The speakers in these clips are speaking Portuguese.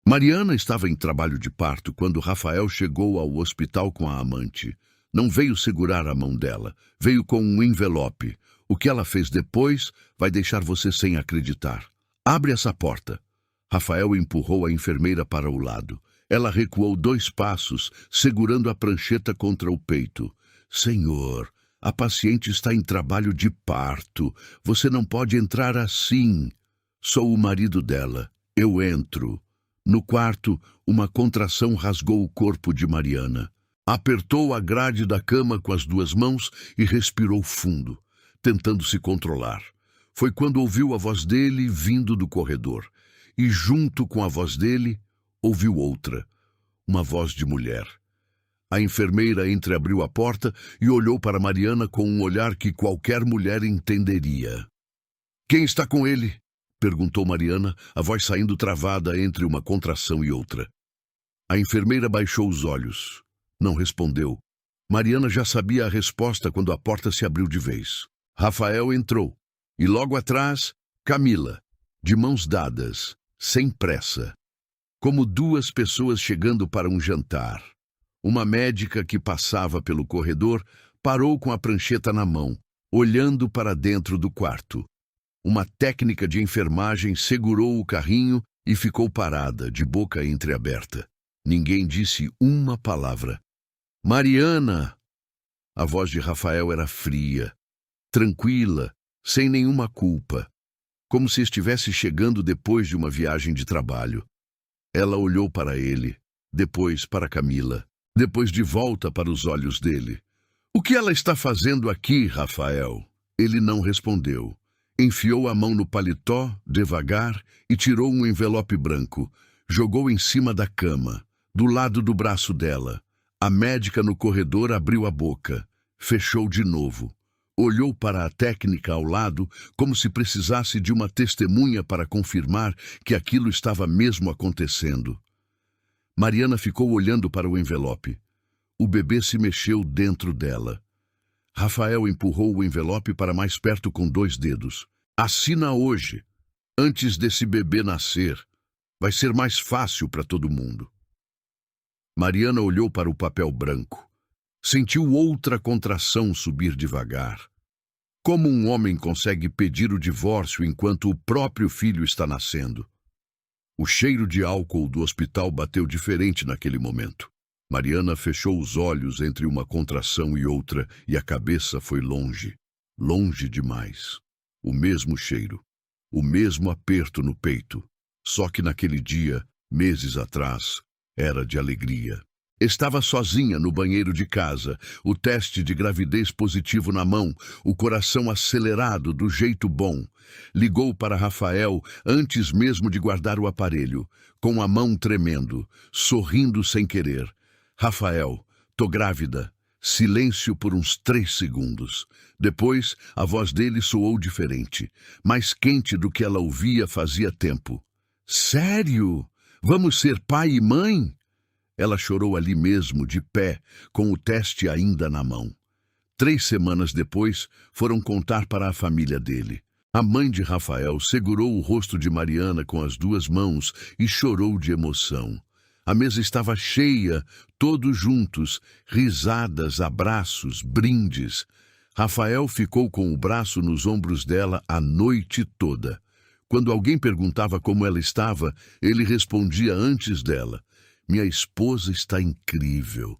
Mariana estava em trabalho de parto quando Rafael chegou ao hospital com a amante. Não veio segurar a mão dela, veio com um envelope. O que ela fez depois vai deixar você sem acreditar. Abre essa porta. Rafael empurrou a enfermeira para o lado. Ela recuou 2 passos, segurando a prancheta contra o peito. Senhor, a paciente está em trabalho de parto. Você não pode entrar assim. Sou o marido dela. Eu entro. No quarto, uma contração rasgou o corpo de Mariana. Apertou a grade da cama com as 2 mãos e respirou fundo, tentando se controlar. Foi quando ouviu a voz dele vindo do corredor. E junto com a voz dele, ouviu outra, uma voz de mulher. A enfermeira entreabriu a porta e olhou para Mariana com um olhar que qualquer mulher entenderia. Quem está com ele? Perguntou Mariana, a voz saindo travada entre uma contração e outra. A enfermeira baixou os olhos. Não respondeu. Mariana já sabia a resposta quando a porta se abriu de vez. Rafael entrou. E logo atrás, Camila, de mãos dadas, sem pressa. Como 2 pessoas chegando para um jantar. Uma médica que passava pelo corredor parou com a prancheta na mão, olhando para dentro do quarto. Uma técnica de enfermagem segurou o carrinho e ficou parada, de boca entreaberta. Ninguém disse uma palavra. Mariana! A voz de Rafael era fria, tranquila, sem nenhuma culpa, como se estivesse chegando depois de uma viagem de trabalho. Ela olhou para ele, depois para Camila, depois de volta para os olhos dele. O que ela está fazendo aqui, Rafael? Ele não respondeu. Enfiou a mão no paletó, devagar, e tirou um envelope branco. Jogou em cima da cama, do lado do braço dela. A médica no corredor abriu a boca. Fechou de novo. Olhou para a técnica ao lado, como se precisasse de uma testemunha para confirmar que aquilo estava mesmo acontecendo. Mariana ficou olhando para o envelope. O bebê se mexeu dentro dela. Rafael empurrou o envelope para mais perto com 2 dedos. Assina hoje, antes desse bebê nascer. Vai ser mais fácil para todo mundo. Mariana olhou para o papel branco. Sentiu outra contração subir devagar. Como um homem consegue pedir o divórcio enquanto o próprio filho está nascendo? O cheiro de álcool do hospital bateu diferente naquele momento. Mariana fechou os olhos entre uma contração e outra e a cabeça foi longe, longe demais. O mesmo cheiro, o mesmo aperto no peito, só que naquele dia, meses atrás, era de alegria. Estava sozinha no banheiro de casa, o teste de gravidez positivo na mão, o coração acelerado do jeito bom. Ligou para Rafael antes mesmo de guardar o aparelho, com a mão tremendo, sorrindo sem querer. Rafael, tô grávida. Silêncio por uns 3 segundos. Depois, a voz dele soou diferente, mais quente do que ela ouvia fazia tempo. Sério? Vamos ser pai e mãe? Ela chorou ali mesmo, de pé, com o teste ainda na mão. 3 semanas depois, foram contar para a família dele. A mãe de Rafael segurou o rosto de Mariana com as 2 mãos e chorou de emoção. A mesa estava cheia, todos juntos, risadas, abraços, brindes. Rafael ficou com o braço nos ombros dela a noite toda. Quando alguém perguntava como ela estava, ele respondia antes dela. Minha esposa está incrível.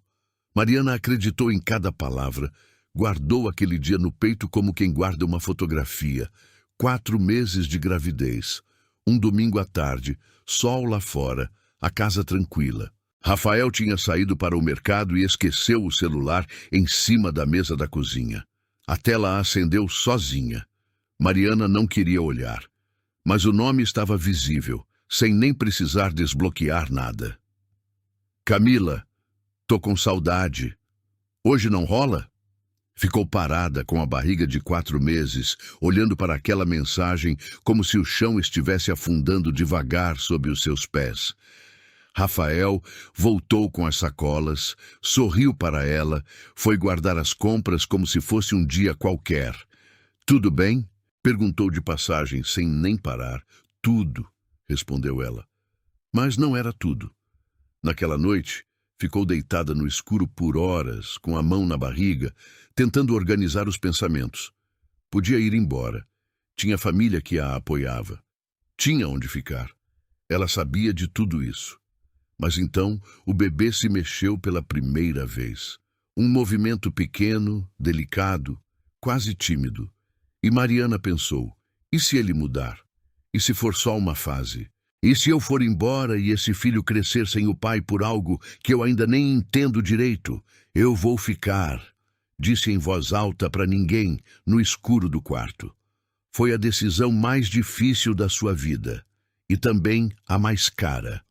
Mariana acreditou em cada palavra. Guardou aquele dia no peito como quem guarda uma fotografia. 4 meses de gravidez. Um domingo à tarde, sol lá fora, a casa tranquila. Rafael tinha saído para o mercado e esqueceu o celular em cima da mesa da cozinha. A tela acendeu sozinha. Mariana não queria olhar. Mas o nome estava visível, sem nem precisar desbloquear nada. Camila, tô com saudade. Hoje não rola? Ficou parada com a barriga de 4 meses, olhando para aquela mensagem como se o chão estivesse afundando devagar sob os seus pés. Rafael voltou com as sacolas, sorriu para ela, foi guardar as compras como se fosse um dia qualquer. Tudo bem? Perguntou de passagem, sem nem parar. Tudo, respondeu ela. Mas não era tudo. Naquela noite, ficou deitada no escuro por horas, com a mão na barriga, tentando organizar os pensamentos. Podia ir embora. Tinha família que a apoiava. Tinha onde ficar. Ela sabia de tudo isso. Mas então o bebê se mexeu pela primeira vez. Um movimento pequeno, delicado, quase tímido. E Mariana pensou, e se ele mudar? E se for só uma fase? E se eu for embora e esse filho crescer sem o pai por algo que eu ainda nem entendo direito? Eu vou ficar, disse em voz alta para ninguém, no escuro do quarto. Foi a decisão mais difícil da sua vida. E também a mais cara.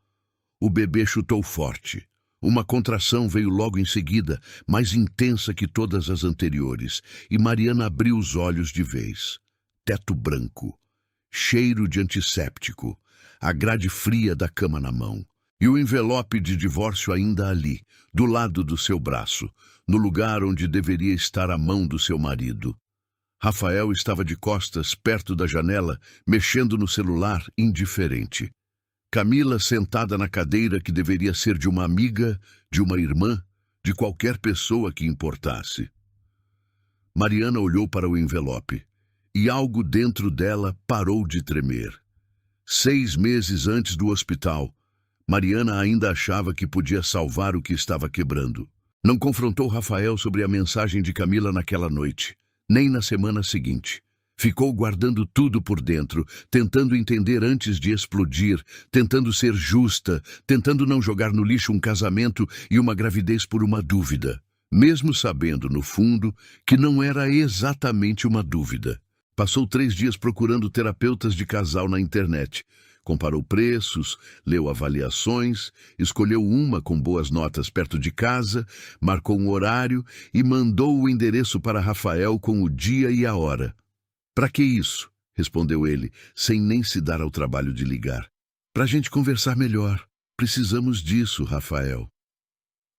O bebê chutou forte. Uma contração veio logo em seguida, mais intensa que todas as anteriores, e Mariana abriu os olhos de vez. Teto branco. Cheiro de antisséptico. A grade fria da cama na mão. E o envelope de divórcio ainda ali, do lado do seu braço, no lugar onde deveria estar a mão do seu marido. Rafael estava de costas, perto da janela, mexendo no celular, indiferente. Camila sentada na cadeira que deveria ser de uma amiga, de uma irmã, de qualquer pessoa que importasse. Mariana olhou para o envelope, e algo dentro dela parou de tremer. 6 meses antes do hospital, Mariana ainda achava que podia salvar o que estava quebrando. Não confrontou Rafael sobre a mensagem de Camila naquela noite, nem na semana seguinte. Ficou guardando tudo por dentro, tentando entender antes de explodir, tentando ser justa, tentando não jogar no lixo um casamento e uma gravidez por uma dúvida, mesmo sabendo, no fundo, que não era exatamente uma dúvida. Passou 3 dias procurando terapeutas de casal na internet. Comparou preços, leu avaliações, escolheu uma com boas notas perto de casa, marcou um horário e mandou o endereço para Rafael com o dia e a hora. "Para que isso?", respondeu ele, sem nem se dar ao trabalho de ligar. "Para a gente conversar melhor. Precisamos disso, Rafael."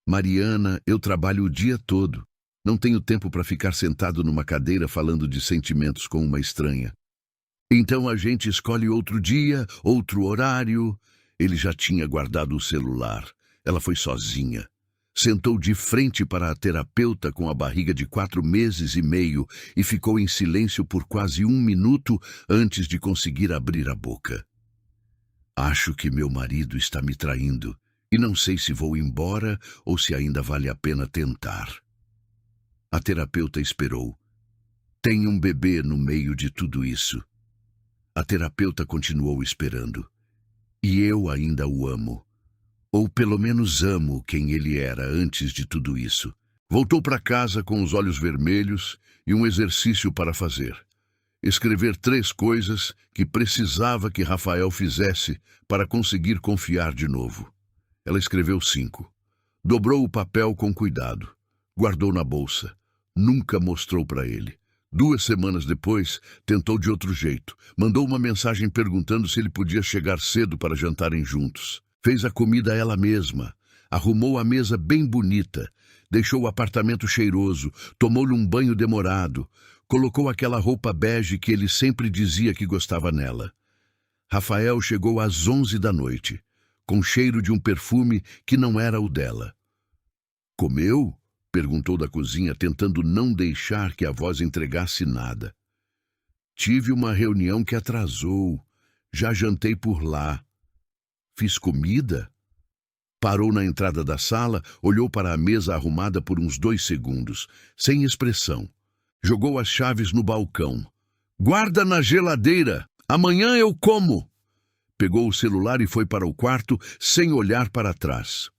"Mariana, eu trabalho o dia todo. Não tenho tempo para ficar sentado numa cadeira falando de sentimentos com uma estranha." "Então a gente escolhe outro dia, outro horário." Ele já tinha guardado o celular. Ela foi sozinha. Sentou de frente para a terapeuta com a barriga de 4 meses e meio e ficou em silêncio por quase 1 minuto antes de conseguir abrir a boca. "Acho que meu marido está me traindo e não sei se vou embora ou se ainda vale a pena tentar." A terapeuta esperou. "Tem um bebê no meio de tudo isso." A terapeuta continuou esperando. "E eu ainda o amo. Ou pelo menos amo quem ele era antes de tudo isso." Voltou para casa com os olhos vermelhos e um exercício para fazer. Escrever 3 coisas que precisava que Rafael fizesse para conseguir confiar de novo. Ela escreveu 5. Dobrou o papel com cuidado. Guardou na bolsa. Nunca mostrou para ele. 2 semanas depois, tentou de outro jeito. Mandou uma mensagem perguntando se ele podia chegar cedo para jantarem juntos. Fez a comida ela mesma. Arrumou a mesa bem bonita. Deixou o apartamento cheiroso. Tomou-lhe um banho demorado. Colocou aquela roupa bege que ele sempre dizia que gostava nela. Rafael chegou às 11 da noite, com cheiro de um perfume que não era o dela. "Comeu?", perguntou da cozinha, tentando não deixar que a voz entregasse nada. "Tive uma reunião que atrasou. Já jantei por lá." "Fiz comida?" Parou na entrada da sala, olhou para a mesa arrumada por uns 2 segundos, sem expressão. Jogou as chaves no balcão. "Guarda na geladeira! Amanhã eu como!" Pegou o celular e foi para o quarto, sem olhar para trás.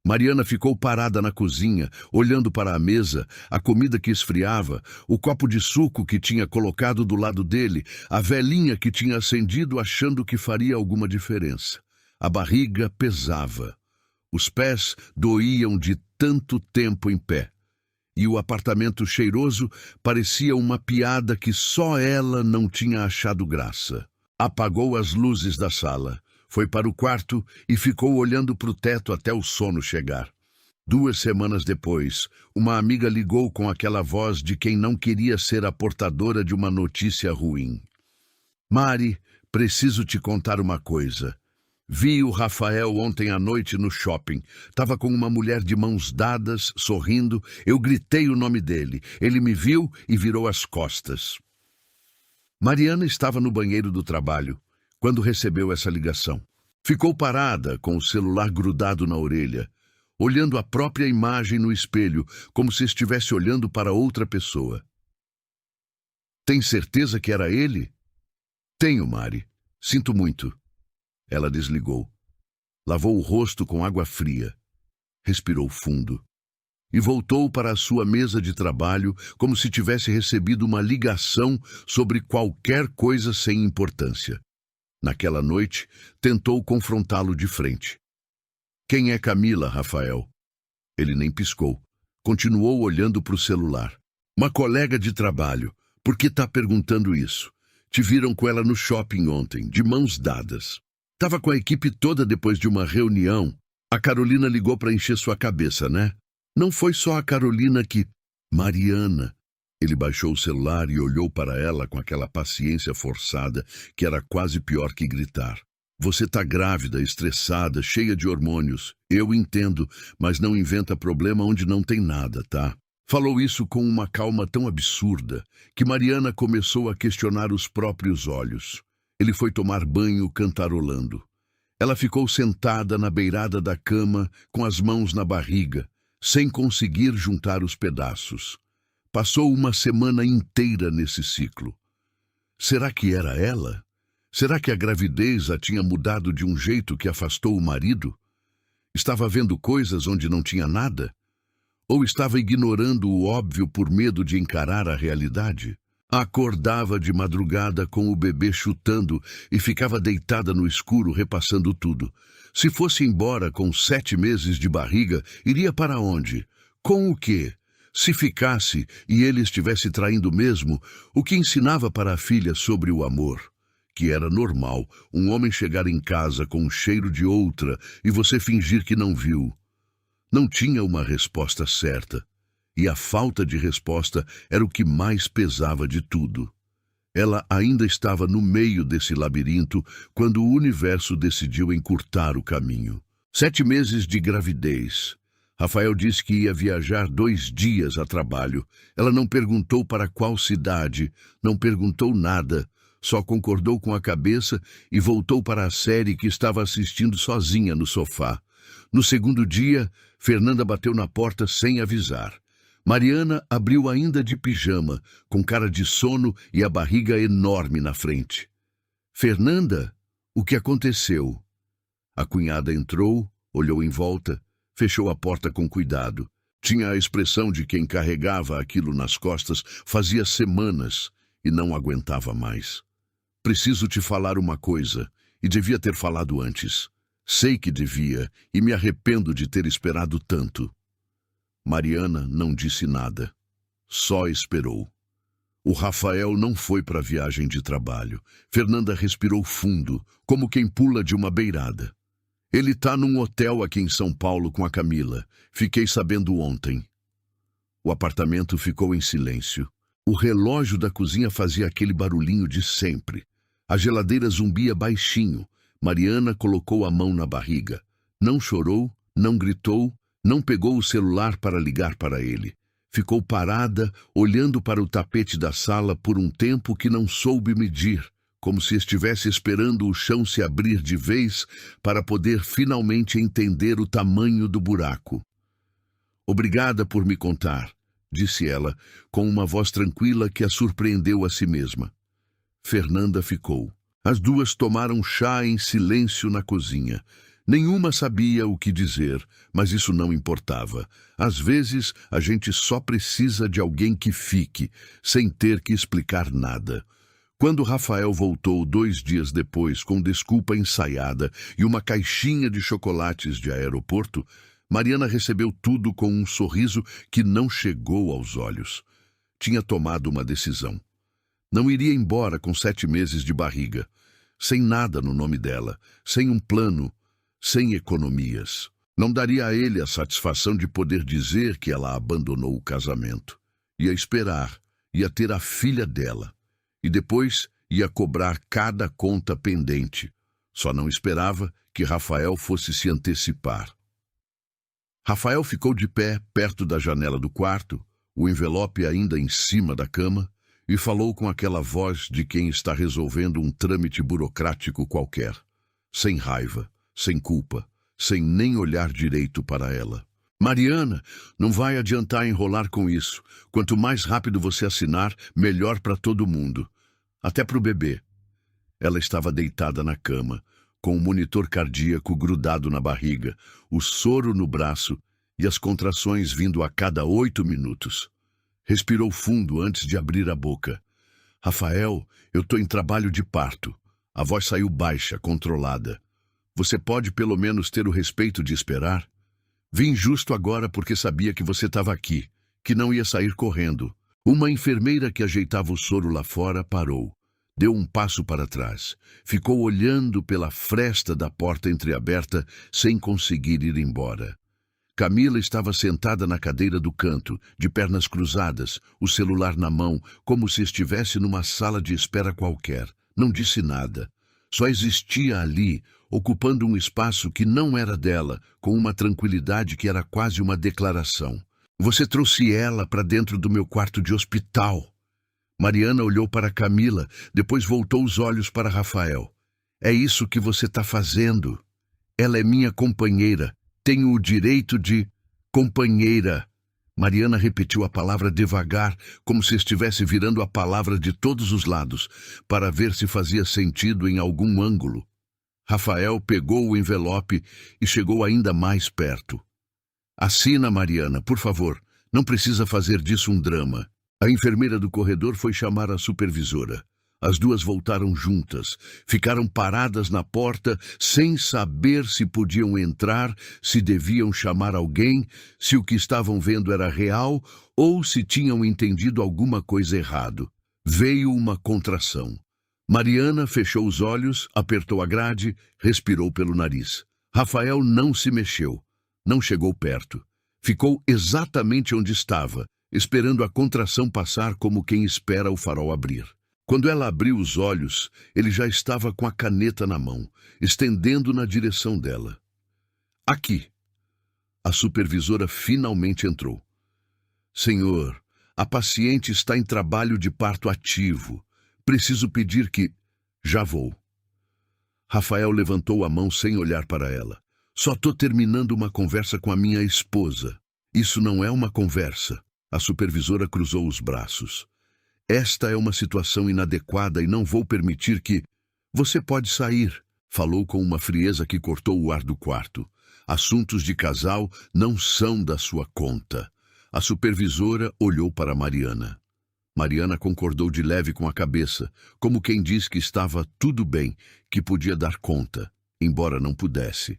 Mariana ficou parada na cozinha, olhando para a mesa, a comida que esfriava, o copo de suco que tinha colocado do lado dele, a velinha que tinha acendido achando que faria alguma diferença. A barriga pesava. Os pés doíam de tanto tempo em pé. E o apartamento cheiroso parecia uma piada que só ela não tinha achado graça. Apagou as luzes da sala. Foi para o quarto e ficou olhando para o teto até o sono chegar. 2 semanas depois, uma amiga ligou com aquela voz de quem não queria ser a portadora de uma notícia ruim. "Mari, preciso te contar uma coisa. Vi o Rafael ontem à noite no shopping. Estava com uma mulher de mãos dadas, sorrindo. Eu gritei o nome dele. Ele me viu e virou as costas. Mariana estava no banheiro do trabalho quando recebeu essa ligação. Ficou parada, com o celular grudado na orelha, olhando a própria imagem no espelho, como se estivesse olhando para outra pessoa. Tem certeza que era ele? Tenho, Mari. Sinto muito. Ela desligou. Lavou o rosto com água fria. Respirou fundo. E voltou para a sua mesa de trabalho como se tivesse recebido uma ligação sobre qualquer coisa sem importância. Naquela noite, tentou confrontá-lo de frente. Quem é Camila, Rafael? Ele nem piscou. Continuou olhando para o celular. Uma colega de trabalho. Por que está perguntando isso? Te viram com ela no shopping ontem, de mãos dadas. Estava com a equipe toda depois de uma reunião. A Carolina ligou para encher sua cabeça, né? Não foi só a Carolina que... Mariana. Ele baixou o celular e olhou para ela com aquela paciência forçada que era quase pior que gritar. Você está grávida, estressada, cheia de hormônios. Eu entendo, mas não inventa problema onde não tem nada, tá? Falou isso com uma calma tão absurda que Mariana começou a questionar os próprios olhos. Ele foi tomar banho cantarolando. Ela ficou sentada na beirada da cama, com as mãos na barriga, sem conseguir juntar os pedaços. Passou uma semana inteira nesse ciclo. Será que era ela? Será que a gravidez a tinha mudado de um jeito que afastou o marido? Estava vendo coisas onde não tinha nada? Ou estava ignorando o óbvio por medo de encarar a realidade? Acordava de madrugada com o bebê chutando e ficava deitada no escuro repassando tudo. Se fosse embora com 7 meses de barriga, iria para onde? Com o quê? Se ficasse e ele estivesse traindo mesmo, o que ensinava para a filha sobre o amor? Que era normal um homem chegar em casa com o cheiro de outra e você fingir que não viu. Não tinha uma resposta certa. E a falta de resposta era o que mais pesava de tudo. Ela ainda estava no meio desse labirinto quando o universo decidiu encurtar o caminho. 7 meses de gravidez. Rafael disse que ia viajar 2 dias a trabalho. Ela não perguntou para qual cidade, não perguntou nada, só concordou com a cabeça e voltou para a série que estava assistindo sozinha no sofá. No segundo dia, Fernanda bateu na porta sem avisar. Mariana abriu ainda de pijama, com cara de sono e a barriga enorme na frente. Fernanda, o que aconteceu? A cunhada entrou, olhou em volta, fechou a porta com cuidado. Tinha a expressão de quem carregava aquilo nas costas fazia semanas e não aguentava mais. Preciso te falar uma coisa, e devia ter falado antes. Sei que devia, e me arrependo de ter esperado tanto. Mariana não disse nada. Só esperou. O Rafael não foi para a viagem de trabalho. Fernanda respirou fundo, como quem pula de uma beirada. Ele está num hotel aqui em São Paulo com a Camila. Fiquei sabendo ontem. O apartamento ficou em silêncio. O relógio da cozinha fazia aquele barulhinho de sempre. A geladeira zumbia baixinho. Mariana colocou a mão na barriga. Não chorou, não gritou, não pegou o celular para ligar para ele. Ficou parada, olhando para o tapete da sala por um tempo que não soube medir, como se estivesse esperando o chão se abrir de vez para poder finalmente entender o tamanho do buraco. Obrigada por me contar, disse ela, com uma voz tranquila que a surpreendeu a si mesma. Fernanda ficou. As duas tomaram chá em silêncio na cozinha. Nenhuma sabia o que dizer, mas isso não importava. Às vezes, a gente só precisa de alguém que fique, sem ter que explicar nada. Quando Rafael voltou 2 dias depois com desculpa ensaiada e uma caixinha de chocolates de aeroporto, Mariana recebeu tudo com um sorriso que não chegou aos olhos. Tinha tomado uma decisão. Não iria embora com 7 meses de barriga, sem nada no nome dela, sem um plano, sem economias. Não daria a ele a satisfação de poder dizer que ela abandonou o casamento. Ia esperar, ia ter a filha dela, e depois ia cobrar cada conta pendente. Só não esperava que Rafael fosse se antecipar. Rafael ficou de pé perto da janela do quarto, o envelope ainda em cima da cama, e falou com aquela voz de quem está resolvendo um trâmite burocrático qualquer, sem raiva, sem culpa, sem nem olhar direito para ela. Mariana, não vai adiantar enrolar com isso. Quanto mais rápido você assinar, melhor para todo mundo. Até para o bebê. Ela estava deitada na cama, com o monitor cardíaco grudado na barriga, o soro no braço e as contrações vindo a cada 8 minutos. Respirou fundo antes de abrir a boca. Rafael, eu tô em trabalho de parto. A voz saiu baixa, controlada. Você pode pelo menos ter o respeito de esperar? Vim justo agora porque sabia que você estava aqui, que não ia sair correndo. Uma enfermeira que ajeitava o soro lá fora parou. Deu um passo para trás. Ficou olhando pela fresta da porta entreaberta sem conseguir ir embora. Camila estava sentada na cadeira do canto, de pernas cruzadas, o celular na mão, como se estivesse numa sala de espera qualquer. Não disse nada. Só existia ali, ocupando um espaço que não era dela, com uma tranquilidade que era quase uma declaração. Você trouxe ela para dentro do meu quarto de hospital. Mariana olhou para Camila, depois voltou os olhos para Rafael. É isso que você está fazendo. Ela é minha companheira. Tenho o direito de... companheira. Mariana repetiu a palavra devagar, como se estivesse virando a palavra de todos os lados, para ver se fazia sentido em algum ângulo. Rafael pegou o envelope e chegou ainda mais perto. Assina, Mariana, por favor. Não precisa fazer disso um drama. A enfermeira do corredor foi chamar a supervisora. As duas voltaram juntas, ficaram paradas na porta sem saber se podiam entrar, se deviam chamar alguém, se o que estavam vendo era real ou se tinham entendido alguma coisa errado. Veio uma contração. Mariana fechou os olhos, apertou a grade, respirou pelo nariz. Rafael não se mexeu, não chegou perto. Ficou exatamente onde estava, esperando a contração passar como quem espera o farol abrir. Quando ela abriu os olhos, ele já estava com a caneta na mão, estendendo na direção dela. Aqui. A supervisora finalmente entrou. Senhor, a paciente está em trabalho de parto ativo. Preciso pedir que... Já vou. Rafael levantou a mão sem olhar para ela. Só estou terminando uma conversa com a minha esposa. Isso não é uma conversa. A supervisora cruzou os braços. Esta é uma situação inadequada e não vou permitir que... Você pode sair, falou com uma frieza que cortou o ar do quarto. Assuntos de casal não são da sua conta. A supervisora olhou para Mariana. Mariana concordou de leve com a cabeça, como quem diz que estava tudo bem, que podia dar conta, embora não pudesse.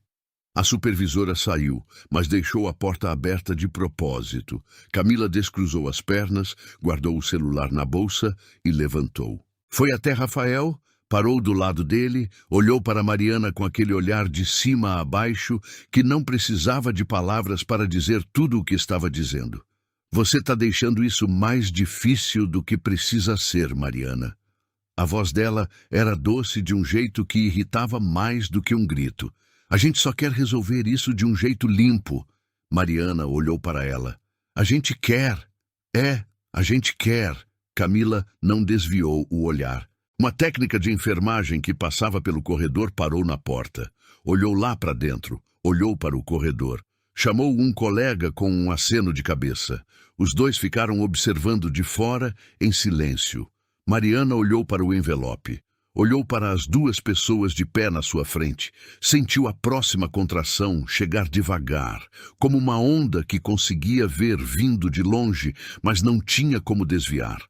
A supervisora saiu, mas deixou a porta aberta de propósito. Camila descruzou as pernas, guardou o celular na bolsa e levantou. Foi até Rafael, parou do lado dele, olhou para Mariana com aquele olhar de cima a baixo que não precisava de palavras para dizer tudo o que estava dizendo. Você está deixando isso mais difícil do que precisa ser, Mariana. A voz dela era doce de um jeito que irritava mais do que um grito. A gente só quer resolver isso de um jeito limpo. Mariana olhou para ela. A gente quer. A gente quer. Camila não desviou o olhar. Uma técnica de enfermagem que passava pelo corredor parou na porta. Olhou lá para dentro. Olhou para o corredor. Chamou um colega com um aceno de cabeça. Os dois ficaram observando de fora, em silêncio. Mariana olhou para o envelope. Olhou para as duas pessoas de pé na sua frente. Sentiu a próxima contração chegar devagar, como uma onda que conseguia ver vindo de longe, mas não tinha como desviar.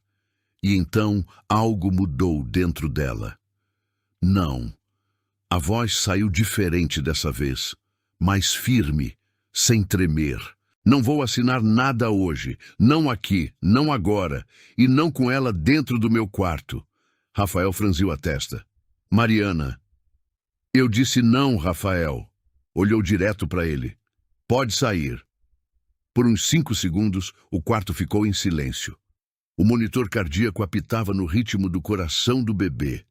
E então algo mudou dentro dela. Não. A voz saiu diferente dessa vez, mais firme, sem tremer. Não vou assinar nada hoje, não aqui, não agora, e não com ela dentro do meu quarto. Rafael franziu a testa. Mariana. Eu disse não, Rafael. Olhou direto para ele. Pode sair. Por uns 5 segundos, o quarto ficou em silêncio. O monitor cardíaco apitava no ritmo do coração do bebê.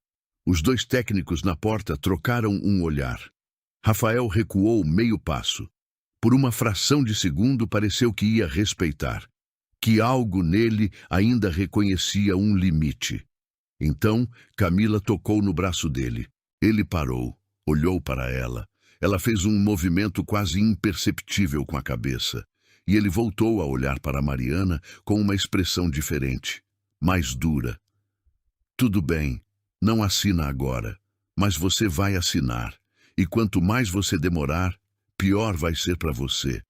Os dois técnicos na porta trocaram um olhar. Rafael recuou meio passo. Por uma fração de segundo pareceu que ia respeitar, que algo nele ainda reconhecia um limite. Então, Camila tocou no braço dele. Ele parou, olhou para ela. Ela fez um movimento quase imperceptível com a cabeça. E ele voltou a olhar para Mariana com uma expressão diferente, mais dura. Tudo bem, não assina agora, mas você vai assinar. E quanto mais você demorar, pior vai ser para você.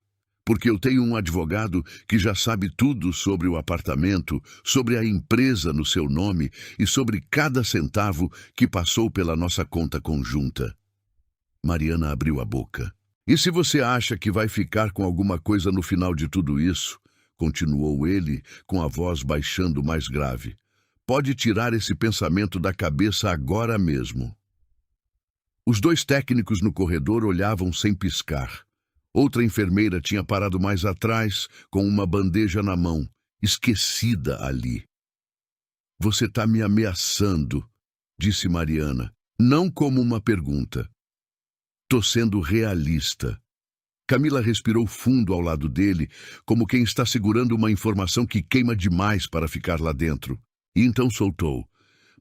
Porque eu tenho um advogado que já sabe tudo sobre o apartamento, sobre a empresa no seu nome e sobre cada centavo que passou pela nossa conta conjunta. Mariana abriu a boca. E se você acha que vai ficar com alguma coisa no final de tudo isso, continuou ele, com a voz baixando mais grave, pode tirar esse pensamento da cabeça agora mesmo. Os dois técnicos no corredor olhavam sem piscar. Outra enfermeira tinha parado mais atrás, com uma bandeja na mão, esquecida ali. Você está me ameaçando, disse Mariana, não como uma pergunta. Tô sendo realista. Camila respirou fundo ao lado dele, como quem está segurando uma informação que queima demais para ficar lá dentro. E então soltou.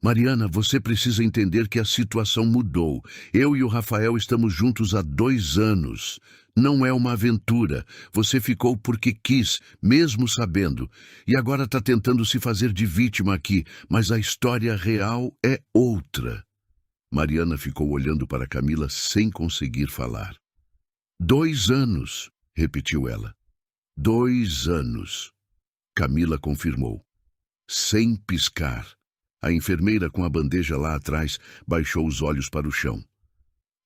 Mariana, você precisa entender que a situação mudou. Eu e o Rafael estamos juntos há 2 anos. Não é uma aventura. Você ficou porque quis, mesmo sabendo. E agora está tentando se fazer de vítima aqui, mas a história real é outra. Mariana ficou olhando para Camila sem conseguir falar. 2 anos, repetiu ela. 2 anos. Camila confirmou. Sem piscar. A enfermeira com a bandeja lá atrás baixou os olhos para o chão.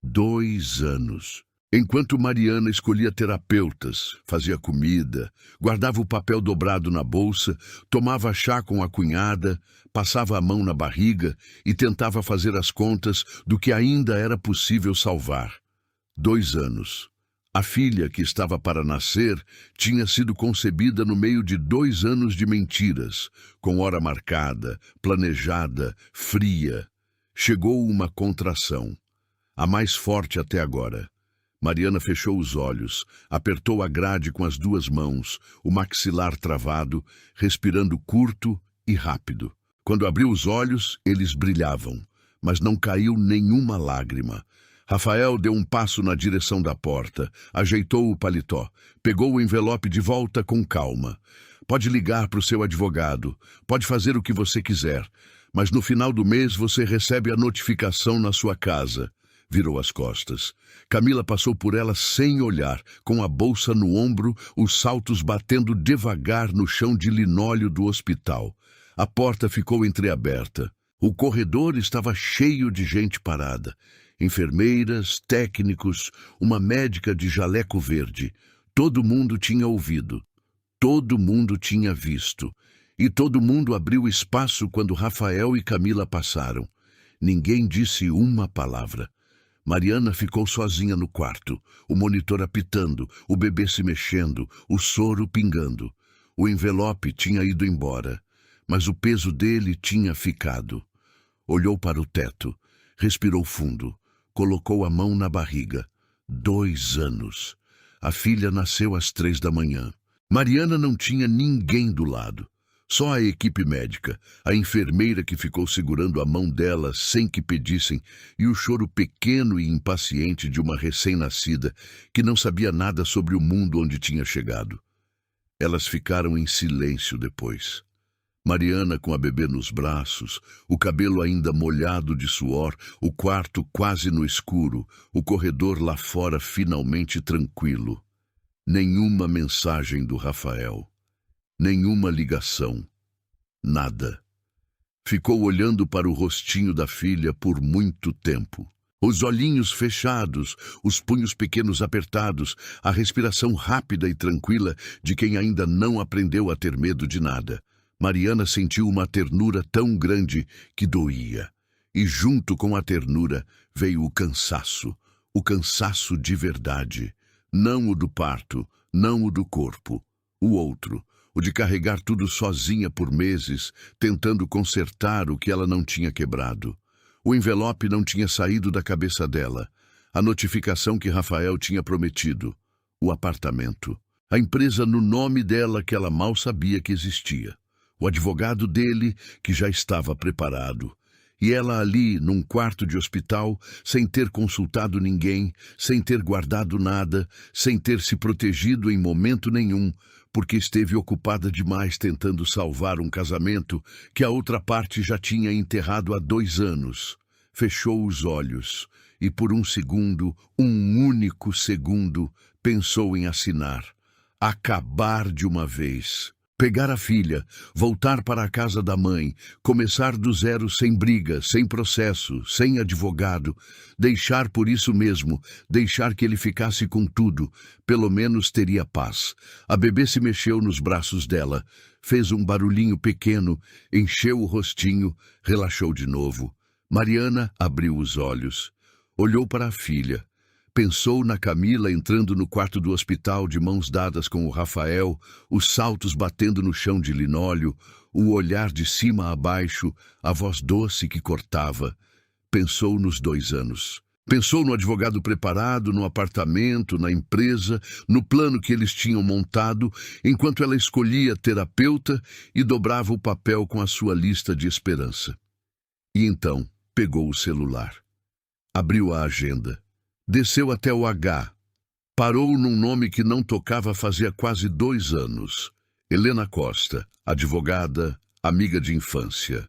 2 anos. Enquanto Mariana escolhia terapeutas, fazia comida, guardava o papel dobrado na bolsa, tomava chá com a cunhada, passava a mão na barriga e tentava fazer as contas do que ainda era possível salvar. 2 anos. A filha que estava para nascer tinha sido concebida no meio de 2 anos de mentiras, com hora marcada, planejada, fria. Chegou uma contração, a mais forte até agora. Mariana fechou os olhos, apertou a grade com as 2 mãos, o maxilar travado, respirando curto e rápido. Quando abriu os olhos, eles brilhavam, mas não caiu nenhuma lágrima. Rafael deu um passo na direção da porta, ajeitou o paletó, pegou o envelope de volta com calma. Pode ligar para o seu advogado, pode fazer o que você quiser, mas no final do mês você recebe a notificação na sua casa. Virou as costas. Camila passou por ela sem olhar, com a bolsa no ombro, os saltos batendo devagar no chão de linóleo do hospital. A porta ficou entreaberta. O corredor estava cheio de gente parada. Enfermeiras, técnicos, uma médica de jaleco verde. Todo mundo tinha ouvido. Todo mundo tinha visto. E todo mundo abriu espaço quando Rafael e Camila passaram. Ninguém disse uma palavra. Mariana ficou sozinha no quarto, o monitor apitando, o bebê se mexendo, o soro pingando. O envelope tinha ido embora, mas o peso dele tinha ficado. Olhou para o teto, respirou fundo, colocou a mão na barriga. 2 anos. A filha nasceu às 3 da manhã. Mariana não tinha ninguém do lado. Só a equipe médica, a enfermeira que ficou segurando a mão dela sem que pedissem, e o choro pequeno e impaciente de uma recém-nascida que não sabia nada sobre o mundo onde tinha chegado. Elas ficaram em silêncio depois. Mariana com a bebê nos braços, o cabelo ainda molhado de suor, o quarto quase no escuro, o corredor lá fora finalmente tranquilo. Nenhuma mensagem do Rafael. Nenhuma ligação. Nada. Ficou olhando para o rostinho da filha por muito tempo. Os olhinhos fechados, os punhos pequenos apertados, a respiração rápida e tranquila de quem ainda não aprendeu a ter medo de nada. Mariana sentiu uma ternura tão grande que doía. E junto com a ternura veio o cansaço de verdade. Não o do parto, não o do corpo. O outro, o de carregar tudo sozinha por meses, tentando consertar o que ela não tinha quebrado. O envelope não tinha saído da cabeça dela. A notificação que Rafael tinha prometido. O apartamento. A empresa no nome dela que ela mal sabia que existia. O advogado dele que já estava preparado. E ela ali, num quarto de hospital, sem ter consultado ninguém, sem ter guardado nada, sem ter se protegido em momento nenhum, porque esteve ocupada demais tentando salvar um casamento que a outra parte já tinha enterrado há 2 anos. Fechou os olhos e por um segundo, um único segundo, pensou em assinar. Acabar de uma vez. Pegar a filha, voltar para a casa da mãe, começar do zero sem briga, sem processo, sem advogado, deixar por isso mesmo, deixar que ele ficasse com tudo, pelo menos teria paz. A bebê se mexeu nos braços dela, fez um barulhinho pequeno, encheu o rostinho, relaxou de novo. Mariana abriu os olhos, olhou para a filha. Pensou na Camila entrando no quarto do hospital de mãos dadas com o Rafael, os saltos batendo no chão de linóleo, o olhar de cima a baixo, a voz doce que cortava. Pensou nos 2 anos. Pensou no advogado preparado, no apartamento, na empresa, no plano que eles tinham montado, enquanto ela escolhia terapeuta e dobrava o papel com a sua lista de esperança. E então pegou o celular. Abriu a agenda. Desceu até o H. Parou num nome que não tocava fazia quase 2 anos. Helena Costa, advogada, amiga de infância.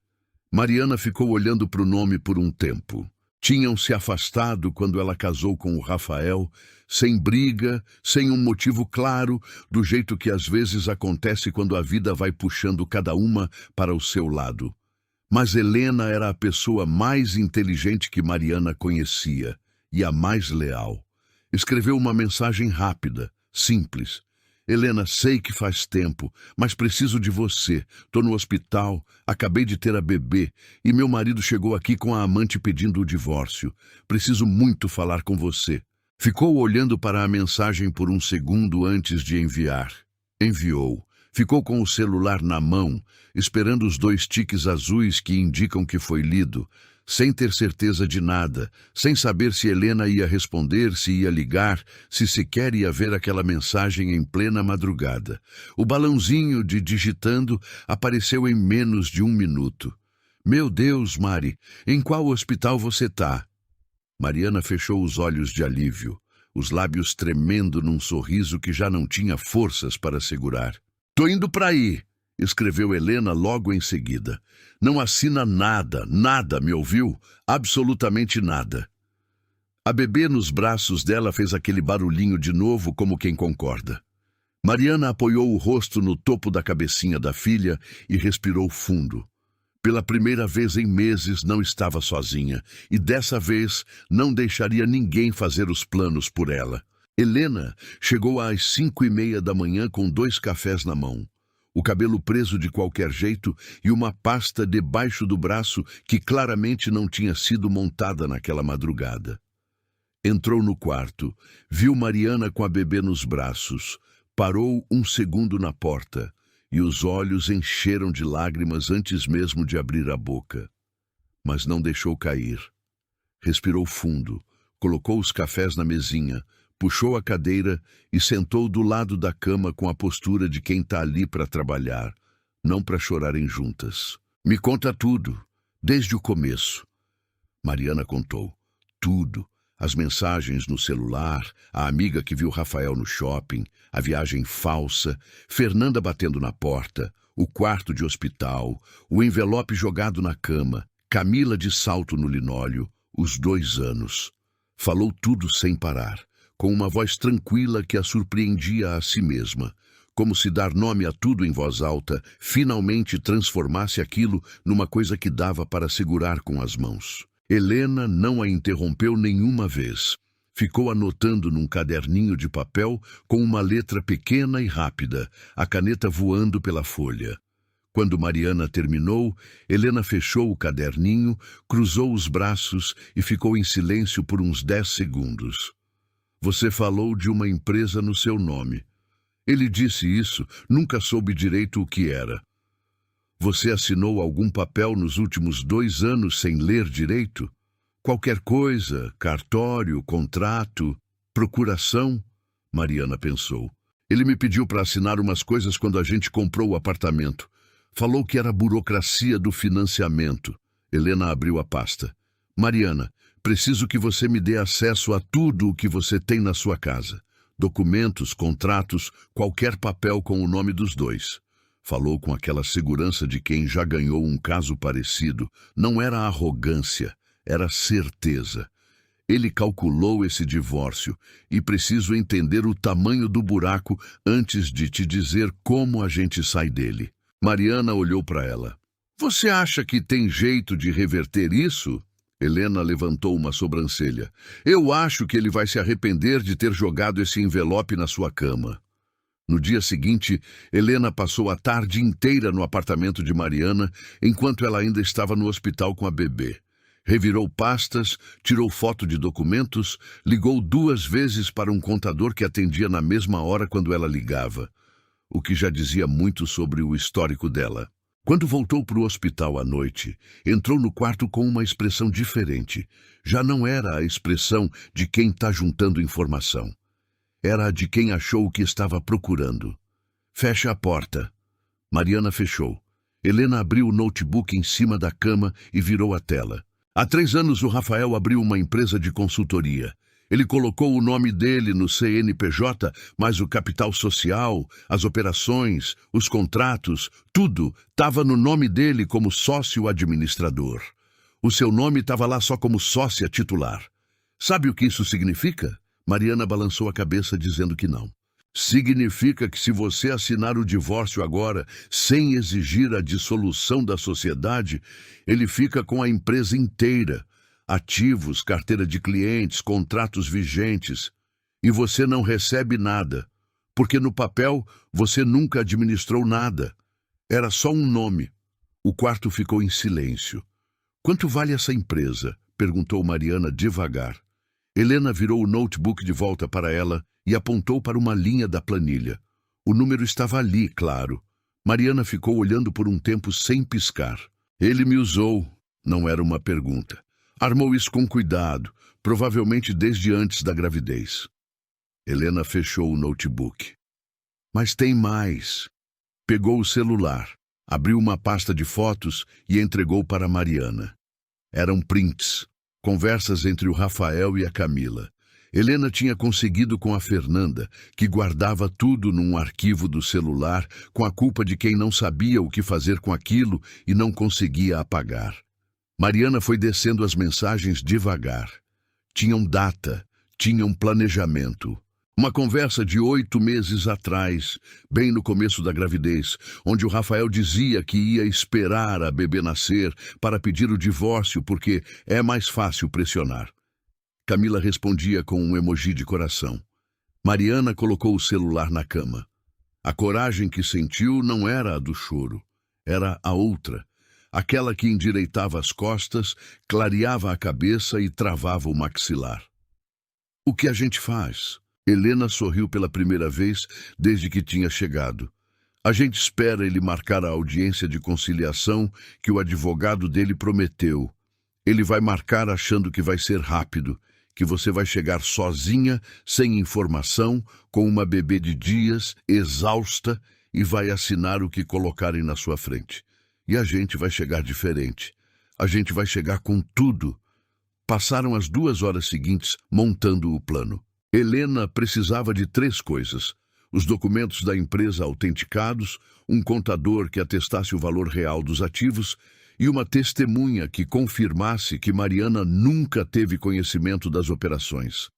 Mariana ficou olhando para o nome por um tempo. Tinham se afastado quando ela casou com o Rafael, sem briga, sem um motivo claro, do jeito que às vezes acontece quando a vida vai puxando cada uma para o seu lado. Mas Helena era a pessoa mais inteligente que Mariana conhecia. E a mais leal. Escreveu uma mensagem rápida, simples. Helena, sei que faz tempo, mas preciso de você. Tô no hospital, acabei de ter a bebê, e meu marido chegou aqui com a amante pedindo o divórcio. Preciso muito falar com você. Ficou olhando para a mensagem por um segundo antes de enviar. Enviou. Ficou com o celular na mão, esperando os 2 tiques azuis que indicam que foi lido, sem ter certeza de nada, sem saber se Helena ia responder, se ia ligar, se sequer ia ver aquela mensagem em plena madrugada. O balãozinho de digitando apareceu em menos de 1 minuto. Meu Deus, Mari, em qual hospital você tá? Mariana fechou os olhos de alívio, os lábios tremendo num sorriso que já não tinha forças para segurar. Tô indo para aí, escreveu Helena logo em seguida. Não assina nada, nada, me ouviu? Absolutamente nada. A bebê nos braços dela fez aquele barulhinho de novo, como quem concorda. Mariana apoiou o rosto no topo da cabecinha da filha e respirou fundo. Pela primeira vez em meses não estava sozinha, e dessa vez não deixaria ninguém fazer os planos por ela. Helena chegou às 5:30 da manhã com 2 cafés na mão. O cabelo preso de qualquer jeito e uma pasta debaixo do braço que claramente não tinha sido montada naquela madrugada. Entrou no quarto, viu Mariana com a bebê nos braços, parou um segundo na porta e os olhos encheram de lágrimas antes mesmo de abrir a boca. Mas não deixou cair. Respirou fundo, colocou os cafés na mesinha, puxou a cadeira e sentou do lado da cama com a postura de quem está ali para trabalhar, não para chorarem juntas. Me conta tudo, desde o começo. Mariana contou. Tudo. As mensagens no celular, a amiga que viu Rafael no shopping, a viagem falsa, Fernanda batendo na porta, o quarto de hospital, o envelope jogado na cama, Camila de salto no linóleo, os 2 anos. Falou tudo sem parar, com uma voz tranquila que a surpreendia a si mesma, como se dar nome a tudo em voz alta finalmente transformasse aquilo numa coisa que dava para segurar com as mãos. Helena não a interrompeu nenhuma vez. Ficou anotando num caderninho de papel com uma letra pequena e rápida, a caneta voando pela folha. Quando Mariana terminou, Helena fechou o caderninho, cruzou os braços e ficou em silêncio por uns 10 segundos. Você falou de uma empresa no seu nome. Ele disse isso, nunca soube direito o que era. Você assinou algum papel nos últimos 2 anos sem ler direito? Qualquer coisa, cartório, contrato, procuração? Mariana pensou. Ele me pediu para assinar umas coisas quando a gente comprou o apartamento. Falou que era a burocracia do financiamento. Helena abriu a pasta. Mariana, preciso que você me dê acesso a tudo o que você tem na sua casa. Documentos, contratos, qualquer papel com o nome dos dois. Falou com aquela segurança de quem já ganhou um caso parecido. Não era arrogância, era certeza. Ele calculou esse divórcio e preciso entender o tamanho do buraco antes de te dizer como a gente sai dele. Mariana olhou para ela. Você acha que tem jeito de reverter isso? Helena levantou uma sobrancelha. Eu acho que ele vai se arrepender de ter jogado esse envelope na sua cama. No dia seguinte, Helena passou a tarde inteira no apartamento de Mariana, enquanto ela ainda estava no hospital com a bebê. Revirou pastas, tirou foto de documentos, ligou 2 vezes para um contador que atendia na mesma hora quando ela ligava, o que já dizia muito sobre o histórico dela. Quando voltou para o hospital à noite, entrou no quarto com uma expressão diferente. Já não era a expressão de quem está juntando informação. Era a de quem achou o que estava procurando. Fecha a porta. Mariana fechou. Helena abriu o notebook em cima da cama e virou a tela. Há 3 anos o Rafael abriu uma empresa de consultoria. Ele colocou o nome dele no CNPJ, mas o capital social, as operações, os contratos, tudo estava no nome dele como sócio administrador. O seu nome estava lá só como sócia titular. Sabe o que isso significa? Mariana balançou a cabeça dizendo que não. Significa que se você assinar o divórcio agora, sem exigir a dissolução da sociedade, ele fica com a empresa inteira, ativos, carteira de clientes, contratos vigentes, e você não recebe nada, porque no papel você nunca administrou nada. Era só um nome. O quarto ficou em silêncio. Quanto vale essa empresa? Perguntou Mariana devagar. Helena virou o notebook de volta para ela e apontou para uma linha da planilha. O número estava ali, claro. Mariana ficou olhando por um tempo sem piscar. Ele me usou. Não era uma pergunta. Armou isso com cuidado, provavelmente desde antes da gravidez. Helena fechou o notebook. Mas tem mais. Pegou o celular, abriu uma pasta de fotos e entregou para Mariana. Eram prints, conversas entre o Rafael e a Camila. Helena tinha conseguido com a Fernanda, que guardava tudo num arquivo do celular, com a culpa de quem não sabia o que fazer com aquilo e não conseguia apagar. Mariana foi descendo as mensagens devagar. Tinham data, tinham planejamento. Uma conversa de 8 meses atrás, bem no começo da gravidez, onde o Rafael dizia que ia esperar a bebê nascer para pedir o divórcio porque é mais fácil pressionar. Camila respondia com um emoji de coração. Mariana colocou o celular na cama. A coragem que sentiu não era a do choro, era a outra, aquela que endireitava as costas, clareava a cabeça e travava o maxilar. O que a gente faz? Helena sorriu pela primeira vez desde que tinha chegado. A gente espera ele marcar a audiência de conciliação que o advogado dele prometeu. Ele vai marcar achando que vai ser rápido, que você vai chegar sozinha, sem informação, com uma bebê de dias, exausta, e vai assinar o que colocarem na sua frente. E a gente vai chegar diferente. A gente vai chegar com tudo. Passaram as 2 horas seguintes montando o plano. Helena precisava de 3 coisas: os documentos da empresa autenticados, um contador que atestasse o valor real dos ativos e uma testemunha que confirmasse que Mariana nunca teve conhecimento das operações.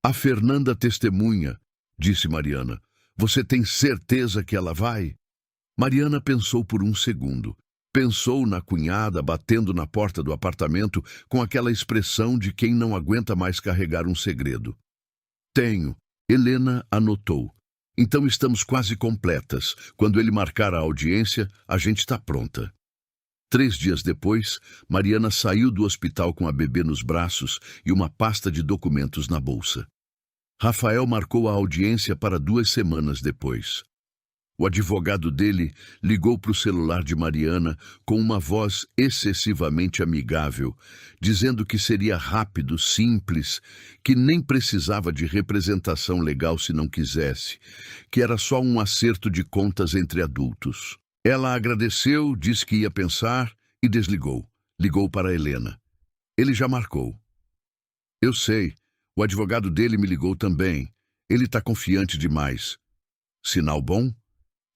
A Fernanda testemunha, disse Mariana. Você tem certeza que ela vai? Mariana pensou por um segundo. Pensou na cunhada batendo na porta do apartamento com aquela expressão de quem não aguenta mais carregar um segredo. Tenho. Helena anotou. Então estamos quase completas. Quando ele marcar a audiência, a gente está pronta. 3 dias depois, Mariana saiu do hospital com a bebê nos braços e uma pasta de documentos na bolsa. Rafael marcou a audiência para 2 semanas depois. O advogado dele ligou para o celular de Mariana com uma voz excessivamente amigável, dizendo que seria rápido, simples, que nem precisava de representação legal se não quisesse, que era só um acerto de contas entre adultos. Ela agradeceu, disse que ia pensar e desligou. Ligou para Helena. Ele já marcou. Eu sei. O advogado dele me ligou também. Ele está confiante demais. Sinal bom?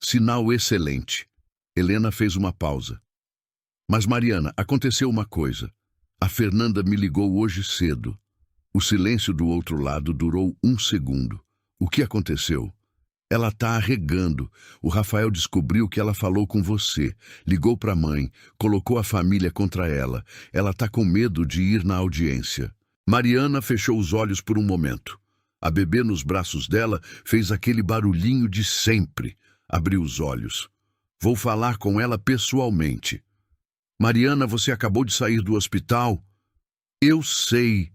Sinal excelente. Helena fez uma pausa. Mas, Mariana, aconteceu uma coisa. A Fernanda me ligou hoje cedo. O silêncio do outro lado durou 1 segundo. O que aconteceu? Ela está arregando. O Rafael descobriu que ela falou com você. Ligou para a mãe. Colocou a família contra ela. Ela está com medo de ir na audiência. Mariana fechou os olhos por um momento. A bebê nos braços dela fez aquele barulhinho de sempre. Abriu os olhos. Vou falar com ela pessoalmente. Mariana, você acabou de sair do hospital? Eu sei.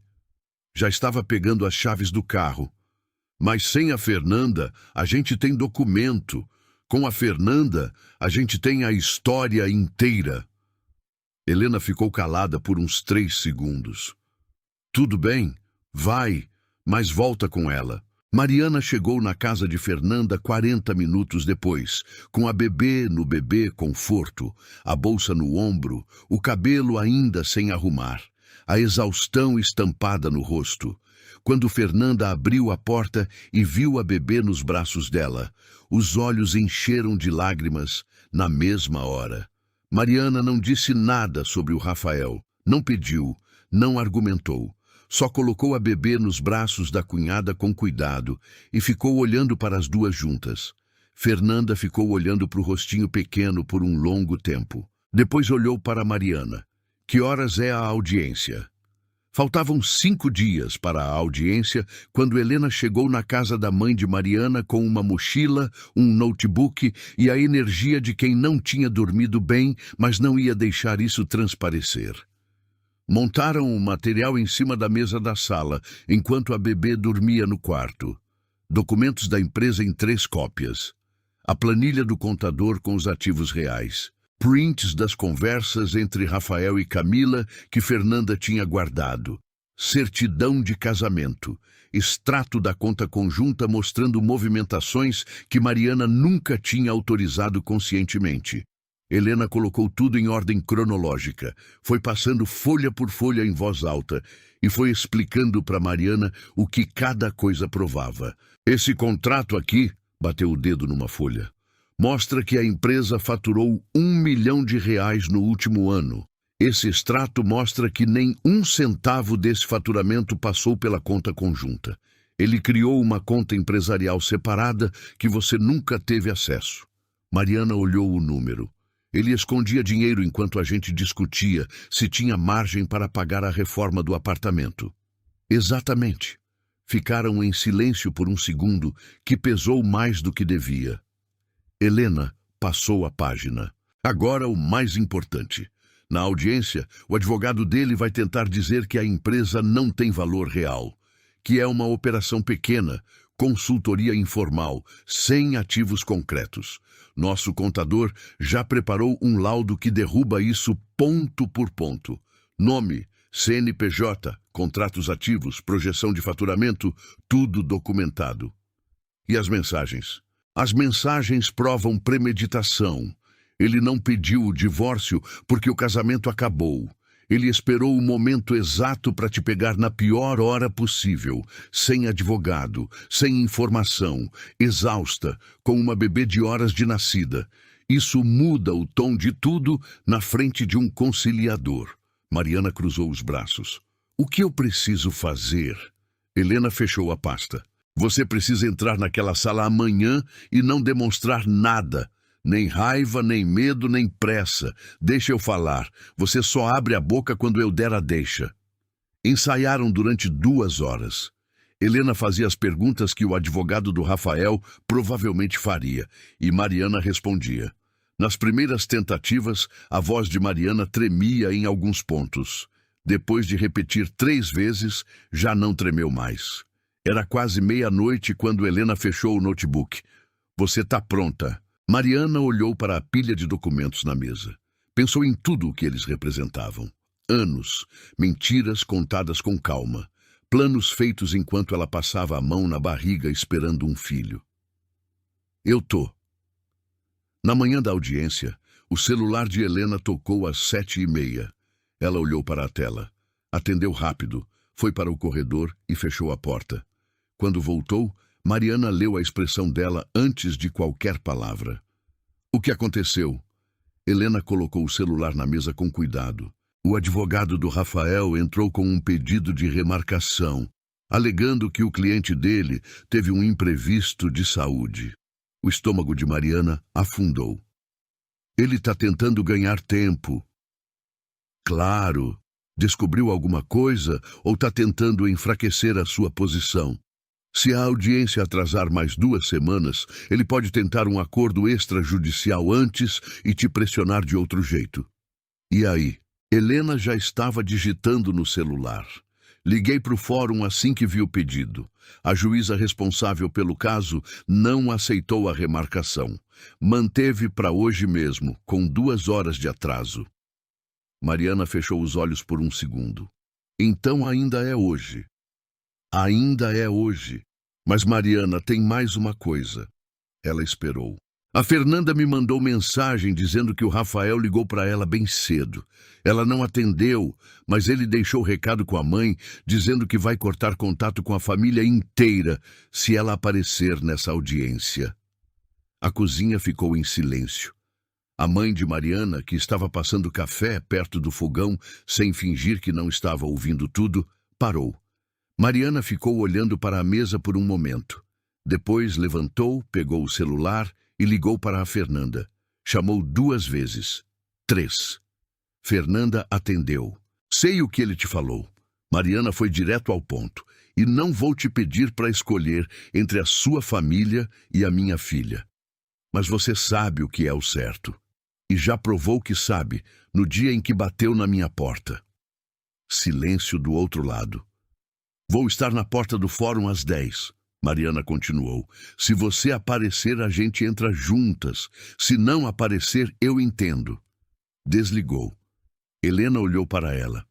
Já estava pegando as chaves do carro. Mas sem a Fernanda, a gente tem documento. Com a Fernanda, a gente tem a história inteira. Helena ficou calada por uns 3 segundos. Tudo bem, vai, mas volta com ela. Mariana chegou na casa de Fernanda 40 minutos depois, com a bebê no bebê conforto, a bolsa no ombro, o cabelo ainda sem arrumar, a exaustão estampada no rosto. Quando Fernanda abriu a porta e viu a bebê nos braços dela, os olhos encheram de lágrimas na mesma hora. Mariana não disse nada sobre o Rafael, não pediu, não argumentou. Só colocou a bebê nos braços da cunhada com cuidado e ficou olhando para as duas juntas. Fernanda ficou olhando para o rostinho pequeno por um longo tempo. Depois olhou para Mariana. Que horas é a audiência? Faltavam 5 dias para a audiência quando Helena chegou na casa da mãe de Mariana com uma mochila, um notebook e a energia de quem não tinha dormido bem, mas não ia deixar isso transparecer. Montaram o material em cima da mesa da sala, enquanto a bebê dormia no quarto. Documentos da empresa em 3 cópias. A planilha do contador com os ativos reais. Prints das conversas entre Rafael e Camila que Fernanda tinha guardado. Certidão de casamento. Extrato da conta conjunta mostrando movimentações que Mariana nunca tinha autorizado conscientemente. Helena colocou tudo em ordem cronológica, foi passando folha por folha em voz alta e foi explicando para Mariana o que cada coisa provava. Esse contrato aqui, bateu o dedo numa folha, mostra que a empresa faturou R$ 1 milhão no último ano. Esse extrato mostra que nem 1 centavo desse faturamento passou pela conta conjunta. Ele criou uma conta empresarial separada que você nunca teve acesso. Mariana olhou o número. Ele escondia dinheiro enquanto a gente discutia se tinha margem para pagar a reforma do apartamento. Exatamente. Ficaram em silêncio por 1 segundo, que pesou mais do que devia. Helena passou a página. Agora o mais importante. Na audiência, o advogado dele vai tentar dizer que a empresa não tem valor real, que é uma operação pequena, consultoria informal, sem ativos concretos. Nosso contador já preparou um laudo que derruba isso ponto por ponto. Nome, CNPJ, contratos ativos, projeção de faturamento, tudo documentado. E as mensagens? As mensagens provam premeditação. Ele não pediu o divórcio porque o casamento acabou. Ele esperou o momento exato para te pegar na pior hora possível, sem advogado, sem informação, exausta, com uma bebê de horas de nascida. Isso muda o tom de tudo na frente de um conciliador. Mariana cruzou os braços. O que eu preciso fazer? Helena fechou a pasta. Você precisa entrar naquela sala amanhã e não demonstrar nada. Nem raiva, nem medo, nem pressa. Deixa eu falar. Você só abre a boca quando eu der a deixa. Ensaiaram durante 2 horas. Helena fazia as perguntas que o advogado do Rafael provavelmente faria, e Mariana respondia. Nas primeiras tentativas, a voz de Mariana tremia em alguns pontos. Depois de repetir 3 vezes, já não tremeu mais. Era quase meia-noite quando Helena fechou o notebook. Você está pronta. Mariana olhou para a pilha de documentos na mesa. Pensou em tudo o que eles representavam. Anos, mentiras contadas com calma, planos feitos enquanto ela passava a mão na barriga esperando um filho. Eu tô. Na manhã da audiência, o celular de Helena tocou às 7h30. Ela olhou para a tela. Atendeu rápido, foi para o corredor e fechou a porta. Quando voltou, Mariana leu a expressão dela antes de qualquer palavra. O que aconteceu? Helena colocou o celular na mesa com cuidado. O advogado do Rafael entrou com um pedido de remarcação, alegando que o cliente dele teve um imprevisto de saúde. O estômago de Mariana afundou. Ele está tentando ganhar tempo. Claro. Descobriu alguma coisa ou está tentando enfraquecer a sua posição? Se a audiência atrasar mais 2 semanas, ele pode tentar um acordo extrajudicial antes e te pressionar de outro jeito. E aí? Helena já estava digitando no celular. Liguei para o fórum assim que vi o pedido. A juíza responsável pelo caso não aceitou a remarcação. Manteve para hoje mesmo, com 2 horas de atraso. Mariana fechou os olhos por um segundo. Então ainda é hoje. Ainda é hoje. Mas Mariana, tem mais uma coisa. Ela esperou. A Fernanda me mandou mensagem dizendo que o Rafael ligou para ela bem cedo. Ela não atendeu, mas ele deixou recado com a mãe, dizendo que vai cortar contato com a família inteira se ela aparecer nessa audiência. A cozinha ficou em silêncio. A mãe de Mariana, que estava passando café perto do fogão, sem fingir que não estava ouvindo tudo, parou. Mariana ficou olhando para a mesa por um momento. Depois levantou, pegou o celular e ligou para a Fernanda. Chamou 2 vezes. 3. Fernanda atendeu. Sei o que ele te falou. Mariana foi direto ao ponto. E não vou te pedir para escolher entre a sua família e a minha filha. Mas você sabe o que é o certo. E já provou que sabe, no dia em que bateu na minha porta. Silêncio do outro lado. Vou estar na porta do fórum às 10. Mariana continuou. Se você aparecer, a gente entra juntas. Se não aparecer, eu entendo. Desligou. Helena olhou para ela.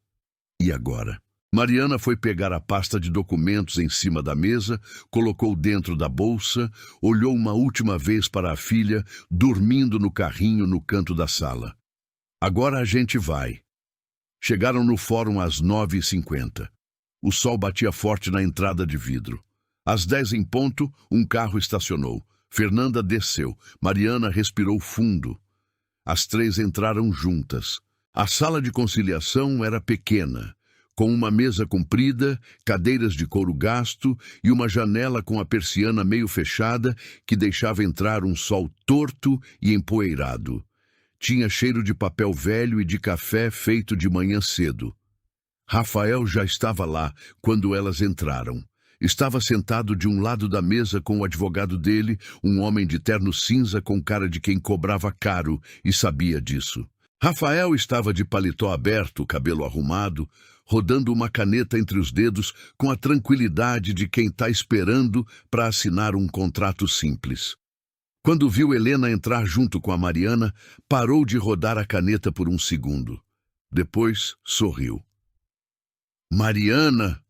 E agora? Mariana foi pegar a pasta de documentos em cima da mesa, colocou dentro da bolsa, olhou uma última vez para a filha, dormindo no carrinho no canto da sala. Agora a gente vai. Chegaram no fórum às 9h50. O sol batia forte na entrada de vidro. Às 10 em ponto, um carro estacionou. Fernanda desceu. Mariana respirou fundo. As 3 entraram juntas. A sala de conciliação era pequena, com uma mesa comprida, cadeiras de couro gasto e uma janela com a persiana meio fechada que deixava entrar um sol torto e empoeirado. Tinha cheiro de papel velho e de café feito de manhã cedo. Rafael já estava lá quando elas entraram. Estava sentado de um lado da mesa com o advogado dele, um homem de terno cinza com cara de quem cobrava caro e sabia disso. Rafael estava de paletó aberto, cabelo arrumado, rodando uma caneta entre os dedos com a tranquilidade de quem está esperando para assinar um contrato simples. Quando viu Helena entrar junto com a Mariana, parou de rodar a caneta por um segundo. Depois sorriu. Mariana!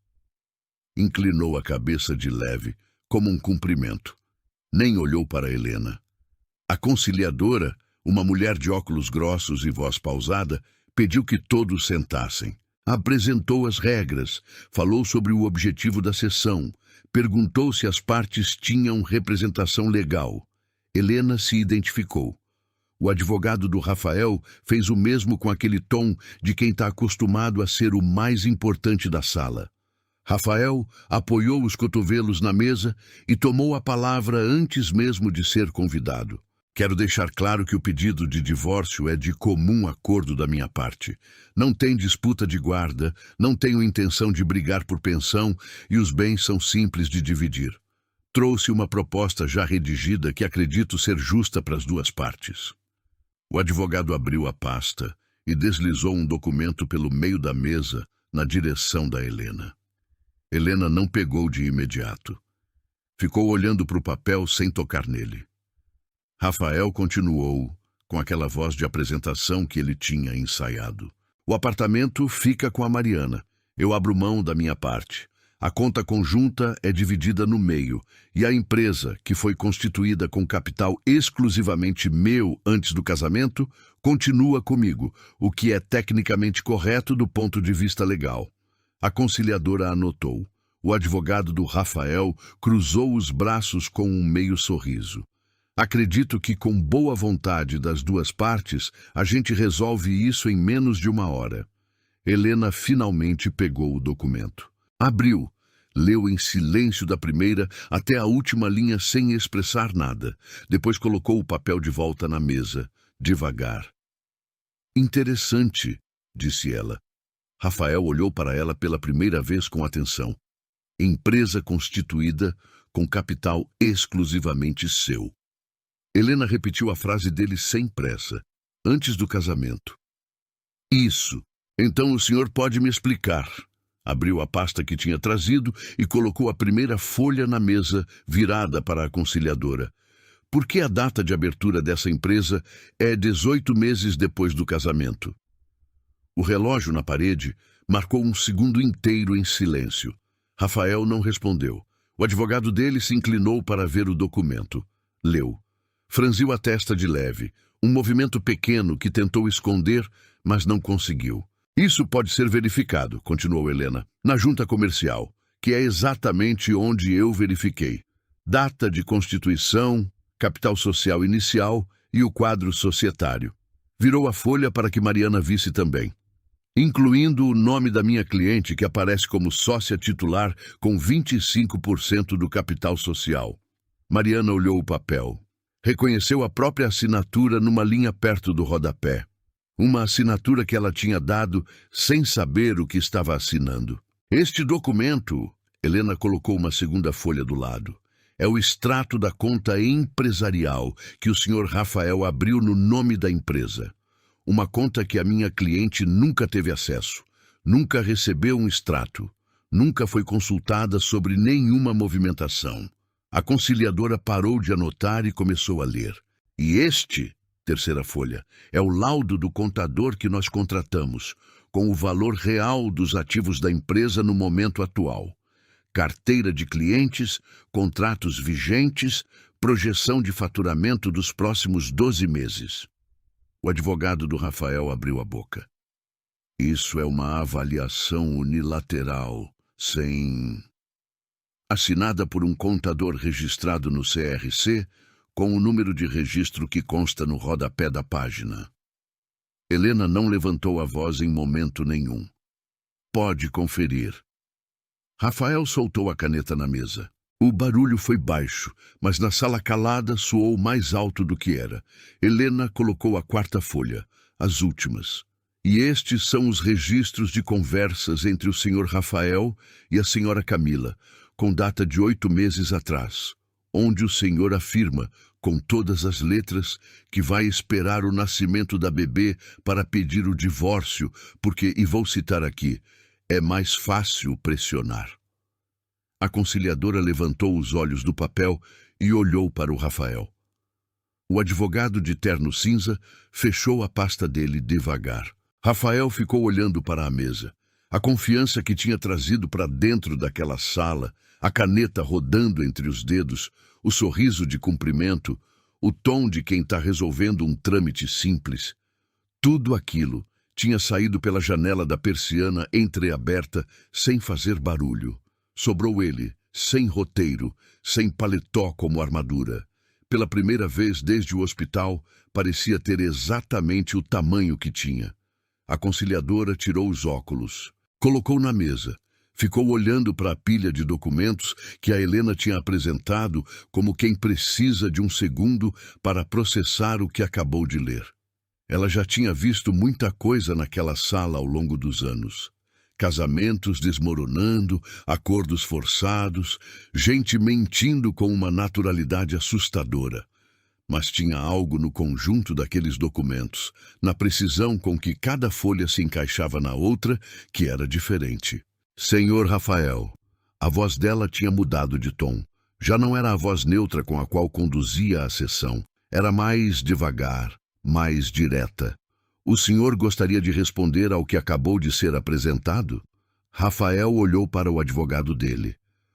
Inclinou a cabeça de leve, como um cumprimento. Nem olhou para Helena. A conciliadora, uma mulher de óculos grossos e voz pausada, pediu que todos sentassem. Apresentou as regras, falou sobre o objetivo da sessão, perguntou se as partes tinham representação legal. Helena se identificou. O advogado do Rafael fez o mesmo com aquele tom de quem está acostumado a ser o mais importante da sala. Rafael apoiou os cotovelos na mesa e tomou a palavra antes mesmo de ser convidado. Quero deixar claro que o pedido de divórcio é de comum acordo da minha parte. Não tem disputa de guarda, não tenho intenção de brigar por pensão e os bens são simples de dividir. Trouxe uma proposta já redigida que acredito ser justa para as 2 partes. O advogado abriu a pasta e deslizou um documento pelo meio da mesa na direção da Helena. Helena não pegou de imediato. Ficou olhando para o papel sem tocar nele. Rafael continuou, com aquela voz de apresentação que ele tinha ensaiado. O apartamento fica com a Mariana. Eu abro mão da minha parte. A conta conjunta é dividida no meio, e a empresa, que foi constituída com capital exclusivamente meu antes do casamento, continua comigo, o que é tecnicamente correto do ponto de vista legal. A conciliadora anotou. O advogado do Rafael cruzou os braços com um meio sorriso. Acredito que, com boa vontade das duas partes, a gente resolve isso em menos de 1 hora. Helena finalmente pegou o documento. Abriu. Leu em silêncio da primeira até a última linha sem expressar nada. Depois colocou o papel de volta na mesa, devagar. Interessante, disse ela. Rafael olhou para ela pela primeira vez com atenção. Empresa constituída com capital exclusivamente seu. Helena repetiu a frase dele sem pressa, antes do casamento. Isso. Então o senhor pode me explicar. Abriu a pasta que tinha trazido e colocou a primeira folha na mesa, virada para a conciliadora. Por que a data de abertura dessa empresa é 18 meses depois do casamento? O relógio na parede marcou um segundo inteiro em silêncio. Rafael não respondeu. O advogado dele se inclinou para ver o documento. Leu. Franziu a testa de leve, um movimento pequeno que tentou esconder, mas não conseguiu. Isso pode ser verificado, continuou Helena, na junta comercial, que é exatamente onde eu verifiquei. Data de constituição, capital social inicial e o quadro societário. Virou a folha para que Mariana visse também, incluindo o nome da minha cliente, que aparece como sócia titular com 25% do capital social. Mariana olhou o papel. Reconheceu a própria assinatura numa linha perto do rodapé. Uma assinatura que ela tinha dado sem saber o que estava assinando. Este documento, Helena colocou uma segunda folha do lado, é o extrato da conta empresarial que o senhor Rafael abriu no nome da empresa. Uma conta que a minha cliente nunca teve acesso, nunca recebeu um extrato, nunca foi consultada sobre nenhuma movimentação. A conciliadora parou de anotar e começou a ler. E este, terceira folha, é o laudo do contador que nós contratamos, com o valor real dos ativos da empresa no momento atual. Carteira de clientes, contratos vigentes, projeção de faturamento dos próximos 12 meses. O advogado do Rafael abriu a boca. Isso é uma avaliação unilateral, sem... assinada por um contador registrado no CRC, com o número de registro que consta no rodapé da página. Helena não levantou a voz em momento nenhum. Pode conferir. Rafael soltou a caneta na mesa. O barulho foi baixo, mas na sala calada soou mais alto do que era. Helena colocou a quarta folha, as últimas. E estes são os registros de conversas entre o senhor Rafael e a senhora Camila, com data de 8 meses atrás, onde o senhor afirma, com todas as letras, que vai esperar o nascimento da bebê para pedir o divórcio, porque, e vou citar aqui, é mais fácil pressionar. A conciliadora levantou os olhos do papel e olhou para o Rafael. O advogado de terno cinza fechou a pasta dele devagar. Rafael ficou olhando para a mesa. A confiança que tinha trazido para dentro daquela sala, a caneta rodando entre os dedos, o sorriso de cumprimento, o tom de quem está resolvendo um trâmite simples. Tudo aquilo tinha saído pela janela da persiana entreaberta sem fazer barulho. Sobrou ele, sem roteiro, sem paletó como armadura. Pela primeira vez desde o hospital, parecia ter exatamente o tamanho que tinha. A conciliadora tirou os óculos, colocou na mesa, ficou olhando para a pilha de documentos que a Helena tinha apresentado como quem precisa de um segundo para processar o que acabou de ler. Ela já tinha visto muita coisa naquela sala ao longo dos anos. Casamentos desmoronando, acordos forçados, gente mentindo com uma naturalidade assustadora. Mas tinha algo no conjunto daqueles documentos, na precisão com que cada folha se encaixava na outra, que era diferente. Senhor Rafael. A voz dela tinha mudado de tom. Já não era a voz neutra com a qual conduzia a sessão. Era mais devagar, mais direta. O senhor gostaria de responder ao que acabou de ser apresentado? Rafael olhou para o advogado dele.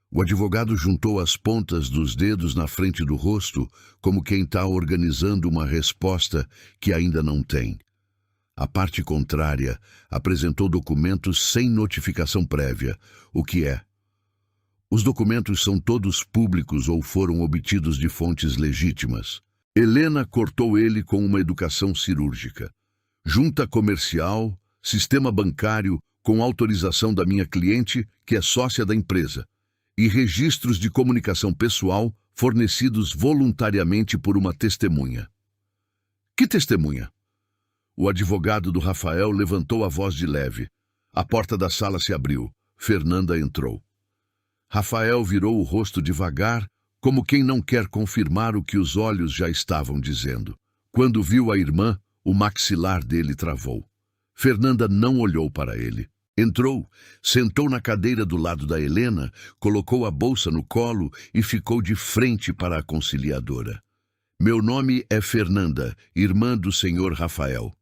O advogado juntou as pontas dos dedos na frente do rosto, como quem está organizando uma resposta que ainda não tem. A parte contrária apresentou documentos sem notificação prévia. O que é? Os documentos são todos públicos ou foram obtidos de fontes legítimas. Helena cortou ele com uma educação cirúrgica. Junta comercial, sistema bancário, com autorização da minha cliente, que é sócia da empresa, e registros de comunicação pessoal fornecidos voluntariamente por uma testemunha. Que testemunha? O advogado do Rafael levantou a voz de leve. A porta da sala se abriu. Fernanda entrou. Rafael virou o rosto devagar, como quem não quer confirmar o que os olhos já estavam dizendo. Quando viu a irmã, o maxilar dele travou. Fernanda não olhou para ele. Entrou, sentou na cadeira do lado da Helena, colocou a bolsa no colo e ficou de frente para a conciliadora. Meu nome é Fernanda, irmã do senhor Rafael.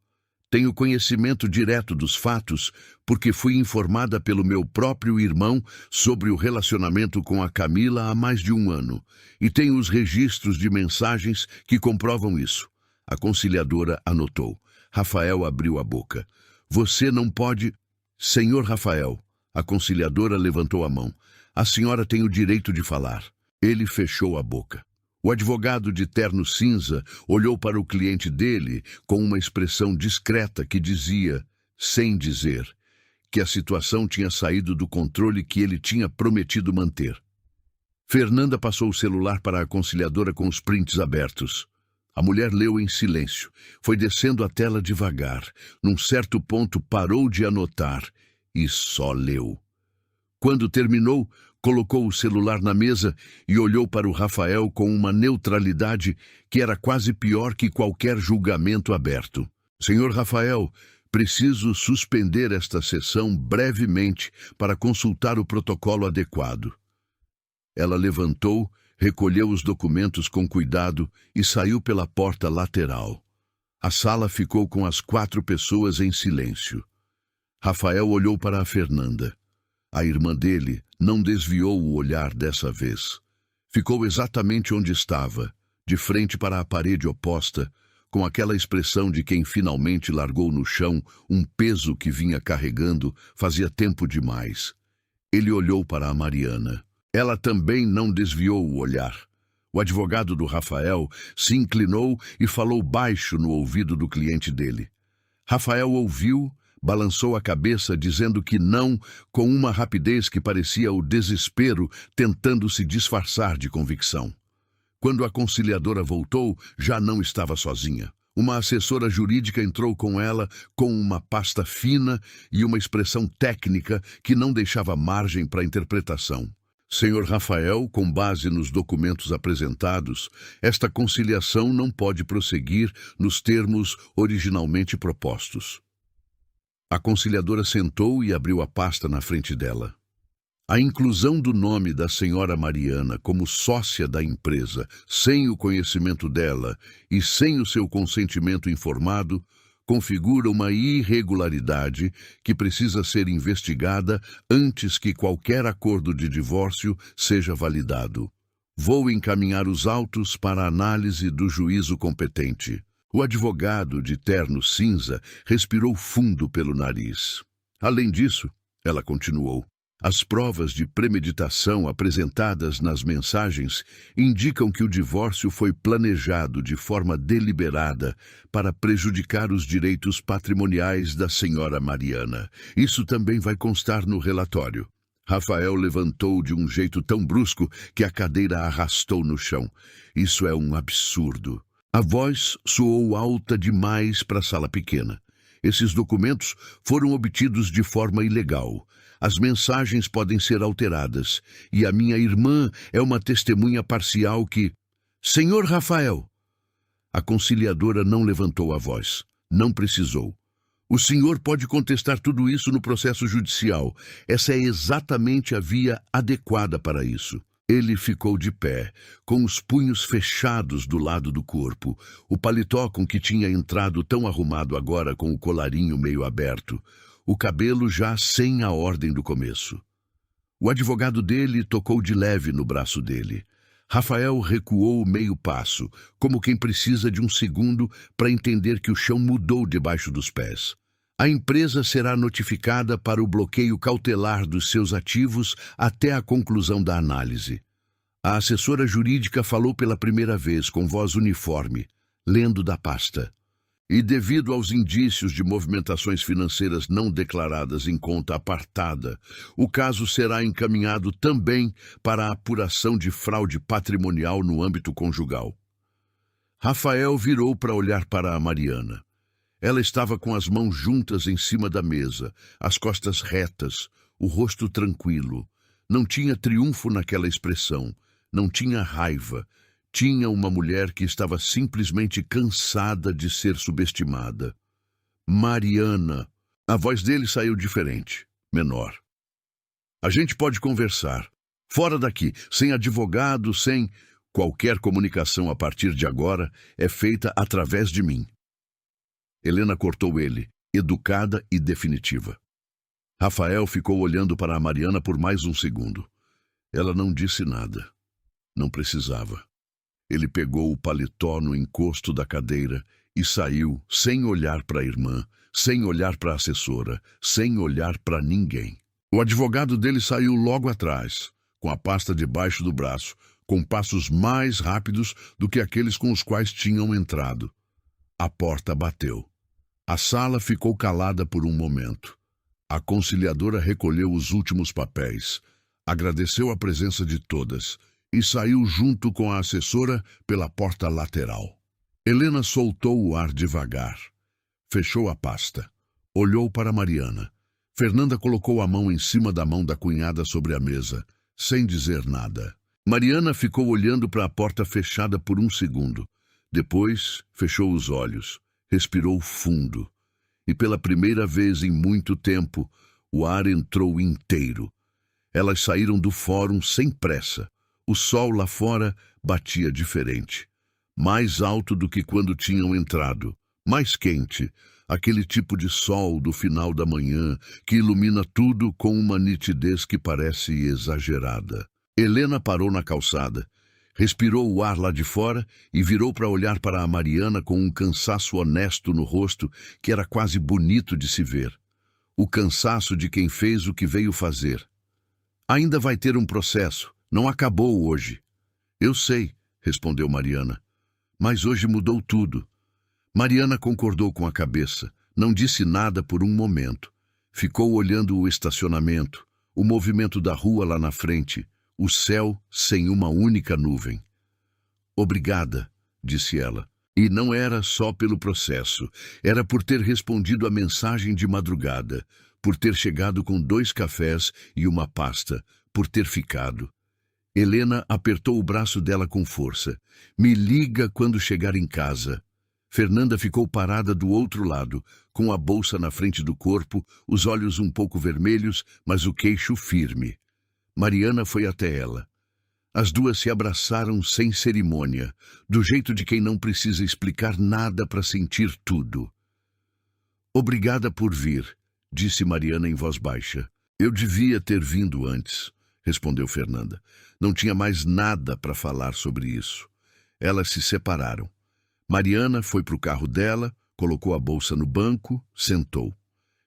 Tenho conhecimento direto dos fatos porque fui informada pelo meu próprio irmão sobre o relacionamento com a Camila há mais de 1 ano e tenho os registros de mensagens que comprovam isso. A conciliadora anotou. Rafael abriu a boca. Você não pode... Senhor Rafael, a conciliadora levantou a mão. A senhora tem o direito de falar. Ele fechou a boca. O advogado de terno cinza olhou para o cliente dele com uma expressão discreta que dizia, sem dizer, que a situação tinha saído do controle que ele tinha prometido manter. Fernanda passou o celular para a conciliadora com os prints abertos. A mulher leu em silêncio. Foi descendo a tela devagar. Num certo ponto parou de anotar e só leu. Quando terminou, colocou o celular na mesa e olhou para o Rafael com uma neutralidade que era quase pior que qualquer julgamento aberto. Senhor Rafael, preciso suspender esta sessão brevemente para consultar o protocolo adequado. Ela levantou, recolheu os documentos com cuidado e saiu pela porta lateral. A sala ficou com as 4 pessoas em silêncio. Rafael olhou para a Fernanda. A irmã dele não desviou o olhar dessa vez. Ficou exatamente onde estava, de frente para a parede oposta, com aquela expressão de quem finalmente largou no chão um peso que vinha carregando fazia tempo demais. Ele olhou para a Mariana. Ela também não desviou o olhar. O advogado do Rafael se inclinou e falou baixo no ouvido do cliente dele. Rafael ouviu, balançou a cabeça dizendo que não, com uma rapidez que parecia o desespero tentando se disfarçar de convicção. Quando a conciliadora voltou, já não estava sozinha. Uma assessora jurídica entrou com ela com uma pasta fina e uma expressão técnica que não deixava margem para interpretação. Senhor Rafael, com base nos documentos apresentados, esta conciliação não pode prosseguir nos termos originalmente propostos. A conciliadora sentou e abriu a pasta na frente dela. A inclusão do nome da senhora Mariana como sócia da empresa, sem o conhecimento dela e sem o seu consentimento informado, configura uma irregularidade que precisa ser investigada antes que qualquer acordo de divórcio seja validado. Vou encaminhar os autos para análise do juízo competente. O advogado de terno cinza respirou fundo pelo nariz. Além disso, ela continuou, as provas de premeditação apresentadas nas mensagens indicam que o divórcio foi planejado de forma deliberada para prejudicar os direitos patrimoniais da senhora Mariana. Isso também vai constar no relatório. Rafael levantou de um jeito tão brusco que a cadeira arrastou no chão. Isso é um absurdo. A voz soou alta demais para a sala pequena. Esses documentos foram obtidos de forma ilegal. As mensagens podem ser alteradas, e a minha irmã é uma testemunha parcial que... Senhor Rafael! A conciliadora não levantou a voz. Não precisou. O senhor pode contestar tudo isso no processo judicial. Essa é exatamente a via adequada para isso. Ele ficou de pé, com os punhos fechados do lado do corpo, o paletó com que tinha entrado tão arrumado agora com o colarinho meio aberto, o cabelo já sem a ordem do começo. O advogado dele tocou de leve no braço dele. Rafael recuou meio passo, como quem precisa de um segundo para entender que o chão mudou debaixo dos pés. A empresa será notificada para o bloqueio cautelar dos seus ativos até a conclusão da análise. A assessora jurídica falou pela primeira vez com voz uniforme, lendo da pasta. E devido aos indícios de movimentações financeiras não declaradas em conta apartada, o caso será encaminhado também para a apuração de fraude patrimonial no âmbito conjugal. Rafael virou para olhar para a Mariana. Ela estava com as mãos juntas em cima da mesa, as costas retas, o rosto tranquilo. Não tinha triunfo naquela expressão, não tinha raiva. Tinha uma mulher que estava simplesmente cansada de ser subestimada. Mariana. A voz dele saiu diferente, menor. A gente pode conversar. Fora daqui, sem advogado, sem... Qualquer comunicação a partir de agora é feita através de mim. Helena cortou ele, educada e definitiva. Rafael ficou olhando para a Mariana por mais um segundo. Ela não disse nada. Não precisava. Ele pegou o paletó no encosto da cadeira e saiu sem olhar para a irmã, sem olhar para a assessora, sem olhar para ninguém. O advogado dele saiu logo atrás, com a pasta debaixo do braço, com passos mais rápidos do que aqueles com os quais tinham entrado. A porta bateu. A sala ficou calada por um momento. A conciliadora recolheu os últimos papéis, agradeceu a presença de todas e saiu junto com a assessora pela porta lateral. Helena soltou o ar devagar. Fechou a pasta. Olhou para Mariana. Fernanda colocou a mão em cima da mão da cunhada sobre a mesa, sem dizer nada. Mariana ficou olhando para a porta fechada por um segundo. Depois, fechou os olhos, respirou fundo. E pela primeira vez em muito tempo, o ar entrou inteiro. Elas saíram do fórum sem pressa. O sol lá fora batia diferente. Mais alto do que quando tinham entrado. Mais quente. Aquele tipo de sol do final da manhã que ilumina tudo com uma nitidez que parece exagerada. Helena parou na calçada, respirou o ar lá de fora e virou para olhar para a Mariana com um cansaço honesto no rosto que era quase bonito de se ver. O cansaço de quem fez o que veio fazer. Ainda vai ter um processo, não acabou hoje. Eu sei, respondeu Mariana, mas hoje mudou tudo. Mariana concordou com a cabeça, não disse nada por um momento. Ficou olhando o estacionamento, o movimento da rua lá na frente, o céu sem uma única nuvem. Obrigada, disse ela. E não era só pelo processo, era por ter respondido a mensagem de madrugada, por ter chegado com 2 cafés e uma pasta, por ter ficado. Helena apertou o braço dela com força. Me liga quando chegar em casa. Fernanda ficou parada do outro lado, com a bolsa na frente do corpo, os olhos um pouco vermelhos, mas o queixo firme. Mariana foi até ela. As duas se abraçaram sem cerimônia, do jeito de quem não precisa explicar nada para sentir tudo. Obrigada por vir, disse Mariana em voz baixa. Eu devia ter vindo antes, respondeu Fernanda. Não tinha mais nada para falar sobre isso. Elas se separaram. Mariana foi para o carro dela, colocou a bolsa no banco, sentou.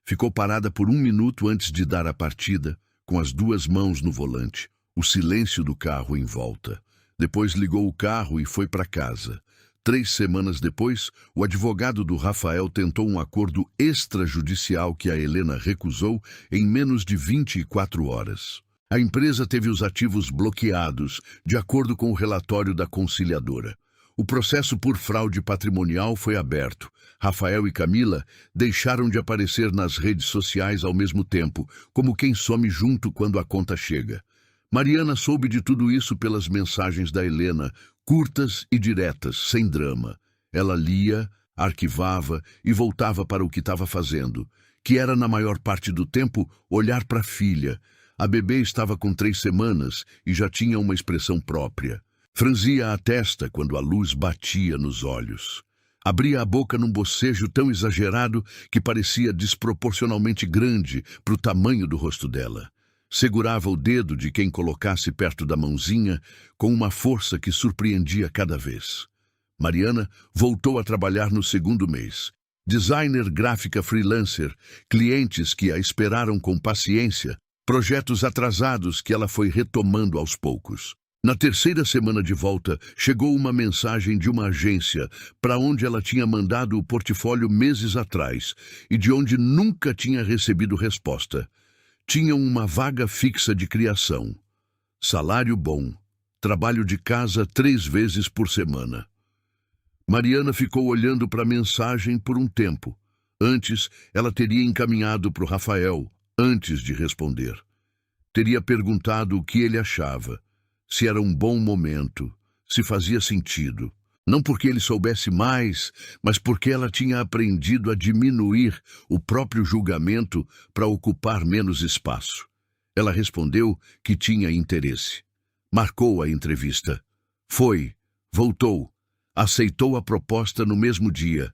Ficou parada por 1 minuto antes de dar a partida, com as 2 mãos no volante, o silêncio do carro em volta. Depois ligou o carro e foi para casa. 3 semanas depois, o advogado do Rafael tentou um acordo extrajudicial que a Helena recusou em menos de 24 horas. A empresa teve os ativos bloqueados, de acordo com o relatório da conciliadora. O processo por fraude patrimonial foi aberto. Rafael e Camila deixaram de aparecer nas redes sociais ao mesmo tempo, como quem some junto quando a conta chega. Mariana soube de tudo isso pelas mensagens da Helena, curtas e diretas, sem drama. Ela lia, arquivava e voltava para o que estava fazendo, que era, na maior parte do tempo, olhar para a filha, A bebê estava com 3 semanas e já tinha uma expressão própria. Franzia a testa quando a luz batia nos olhos. Abria a boca num bocejo tão exagerado que parecia desproporcionalmente grande para o tamanho do rosto dela. Segurava o dedo de quem colocasse perto da mãozinha com uma força que surpreendia cada vez. Mariana voltou a trabalhar no segundo mês. Designer gráfica freelancer, clientes que a esperaram com paciência, projetos atrasados que ela foi retomando aos poucos. Na terceira semana de volta, chegou uma mensagem de uma agência para onde ela tinha mandado o portfólio meses atrás e de onde nunca tinha recebido resposta. Tinham uma vaga fixa de criação. Salário bom. Trabalho de casa 3 vezes por semana. Mariana ficou olhando para a mensagem por um tempo. Antes, ela teria encaminhado para o Rafael, antes de responder. Teria perguntado o que ele achava, se era um bom momento, se fazia sentido. Não porque ele soubesse mais, mas porque ela tinha aprendido a diminuir o próprio julgamento para ocupar menos espaço. Ela respondeu que tinha interesse. Marcou a entrevista. Foi, voltou, aceitou a proposta no mesmo dia.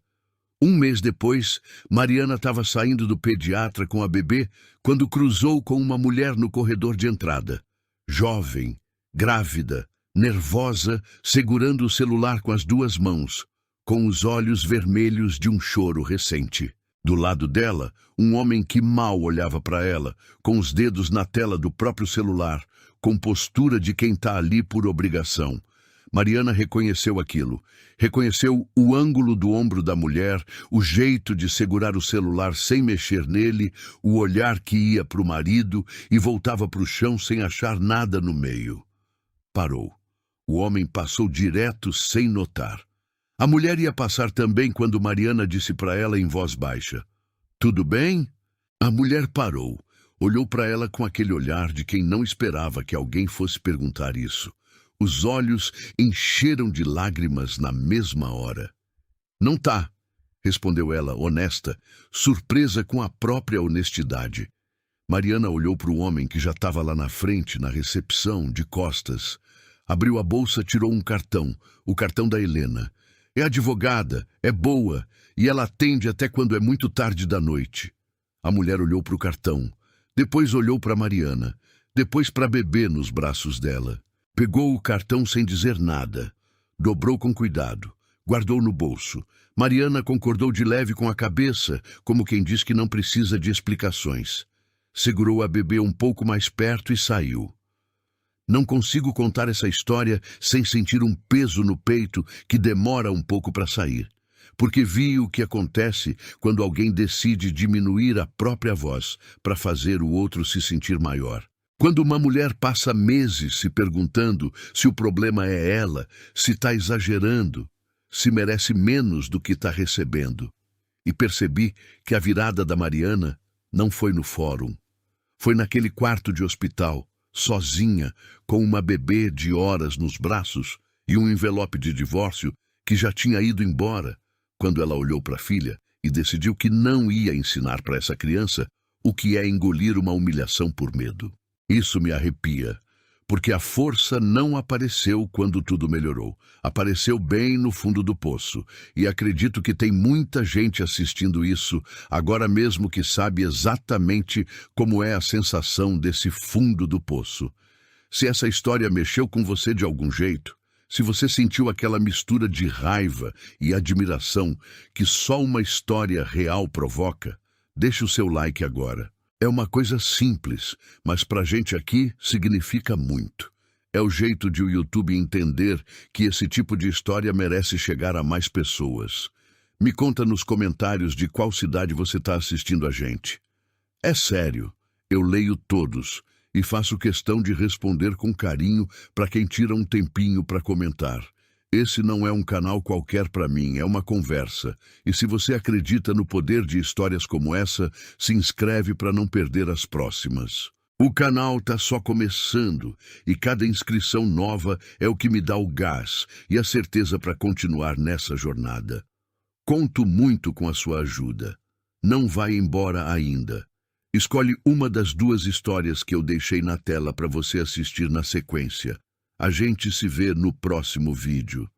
Um mês depois, Mariana estava saindo do pediatra com a bebê quando cruzou com uma mulher no corredor de entrada. Jovem, grávida, nervosa, segurando o celular com as 2 mãos, com os olhos vermelhos de um choro recente. Do lado dela, um homem que mal olhava para ela, com os dedos na tela do próprio celular, com postura de quem está ali por obrigação. Mariana reconheceu aquilo. Reconheceu o ângulo do ombro da mulher, o jeito de segurar o celular sem mexer nele, o olhar que ia para o marido e voltava para o chão sem achar nada no meio. Parou. O homem passou direto sem notar. A mulher ia passar também quando Mariana disse para ela em voz baixa: "Tudo bem?" A mulher parou. Olhou para ela com aquele olhar de quem não esperava que alguém fosse perguntar isso. Os olhos encheram de lágrimas na mesma hora. "Não tá", respondeu ela, honesta, surpresa com a própria honestidade. Mariana olhou para o homem que já estava lá na frente, na recepção, de costas. Abriu a bolsa, tirou um cartão, o cartão da Helena. É advogada, é boa, e ela atende até quando é muito tarde da noite. A mulher olhou para o cartão, depois olhou para Mariana, depois para a bebê nos braços dela. Pegou o cartão sem dizer nada. Dobrou com cuidado. Guardou no bolso. Mariana concordou de leve com a cabeça, como quem diz que não precisa de explicações. Segurou a bebê um pouco mais perto e saiu. Não consigo contar essa história sem sentir um peso no peito que demora um pouco para sair. Porque vi o que acontece quando alguém decide diminuir a própria voz para fazer o outro se sentir maior. Quando uma mulher passa meses se perguntando se o problema é ela, se está exagerando, se merece menos do que está recebendo. E percebi que a virada da Mariana não foi no fórum. Foi naquele quarto de hospital, sozinha, com uma bebê de horas nos braços e um envelope de divórcio que já tinha ido embora, quando ela olhou para a filha e decidiu que não ia ensinar para essa criança o que é engolir uma humilhação por medo. Isso me arrepia, porque a força não apareceu quando tudo melhorou. Apareceu bem no fundo do poço, e acredito que tem muita gente assistindo isso agora mesmo que sabe exatamente como é a sensação desse fundo do poço. Se essa história mexeu com você de algum jeito, se você sentiu aquela mistura de raiva e admiração que só uma história real provoca, deixe o seu like agora. É uma coisa simples, mas pra gente aqui significa muito. É o jeito de o YouTube entender que esse tipo de história merece chegar a mais pessoas. Me conta nos comentários de qual cidade você está assistindo a gente. É sério, eu leio todos e faço questão de responder com carinho para quem tira um tempinho para comentar. Esse não é um canal qualquer para mim, é uma conversa. E se você acredita no poder de histórias como essa, se inscreve para não perder as próximas. O canal está só começando e cada inscrição nova é o que me dá o gás e a certeza para continuar nessa jornada. Conto muito com a sua ajuda. Não vai embora ainda. Escolhe uma das duas histórias que eu deixei na tela para você assistir na sequência. A gente se vê no próximo vídeo.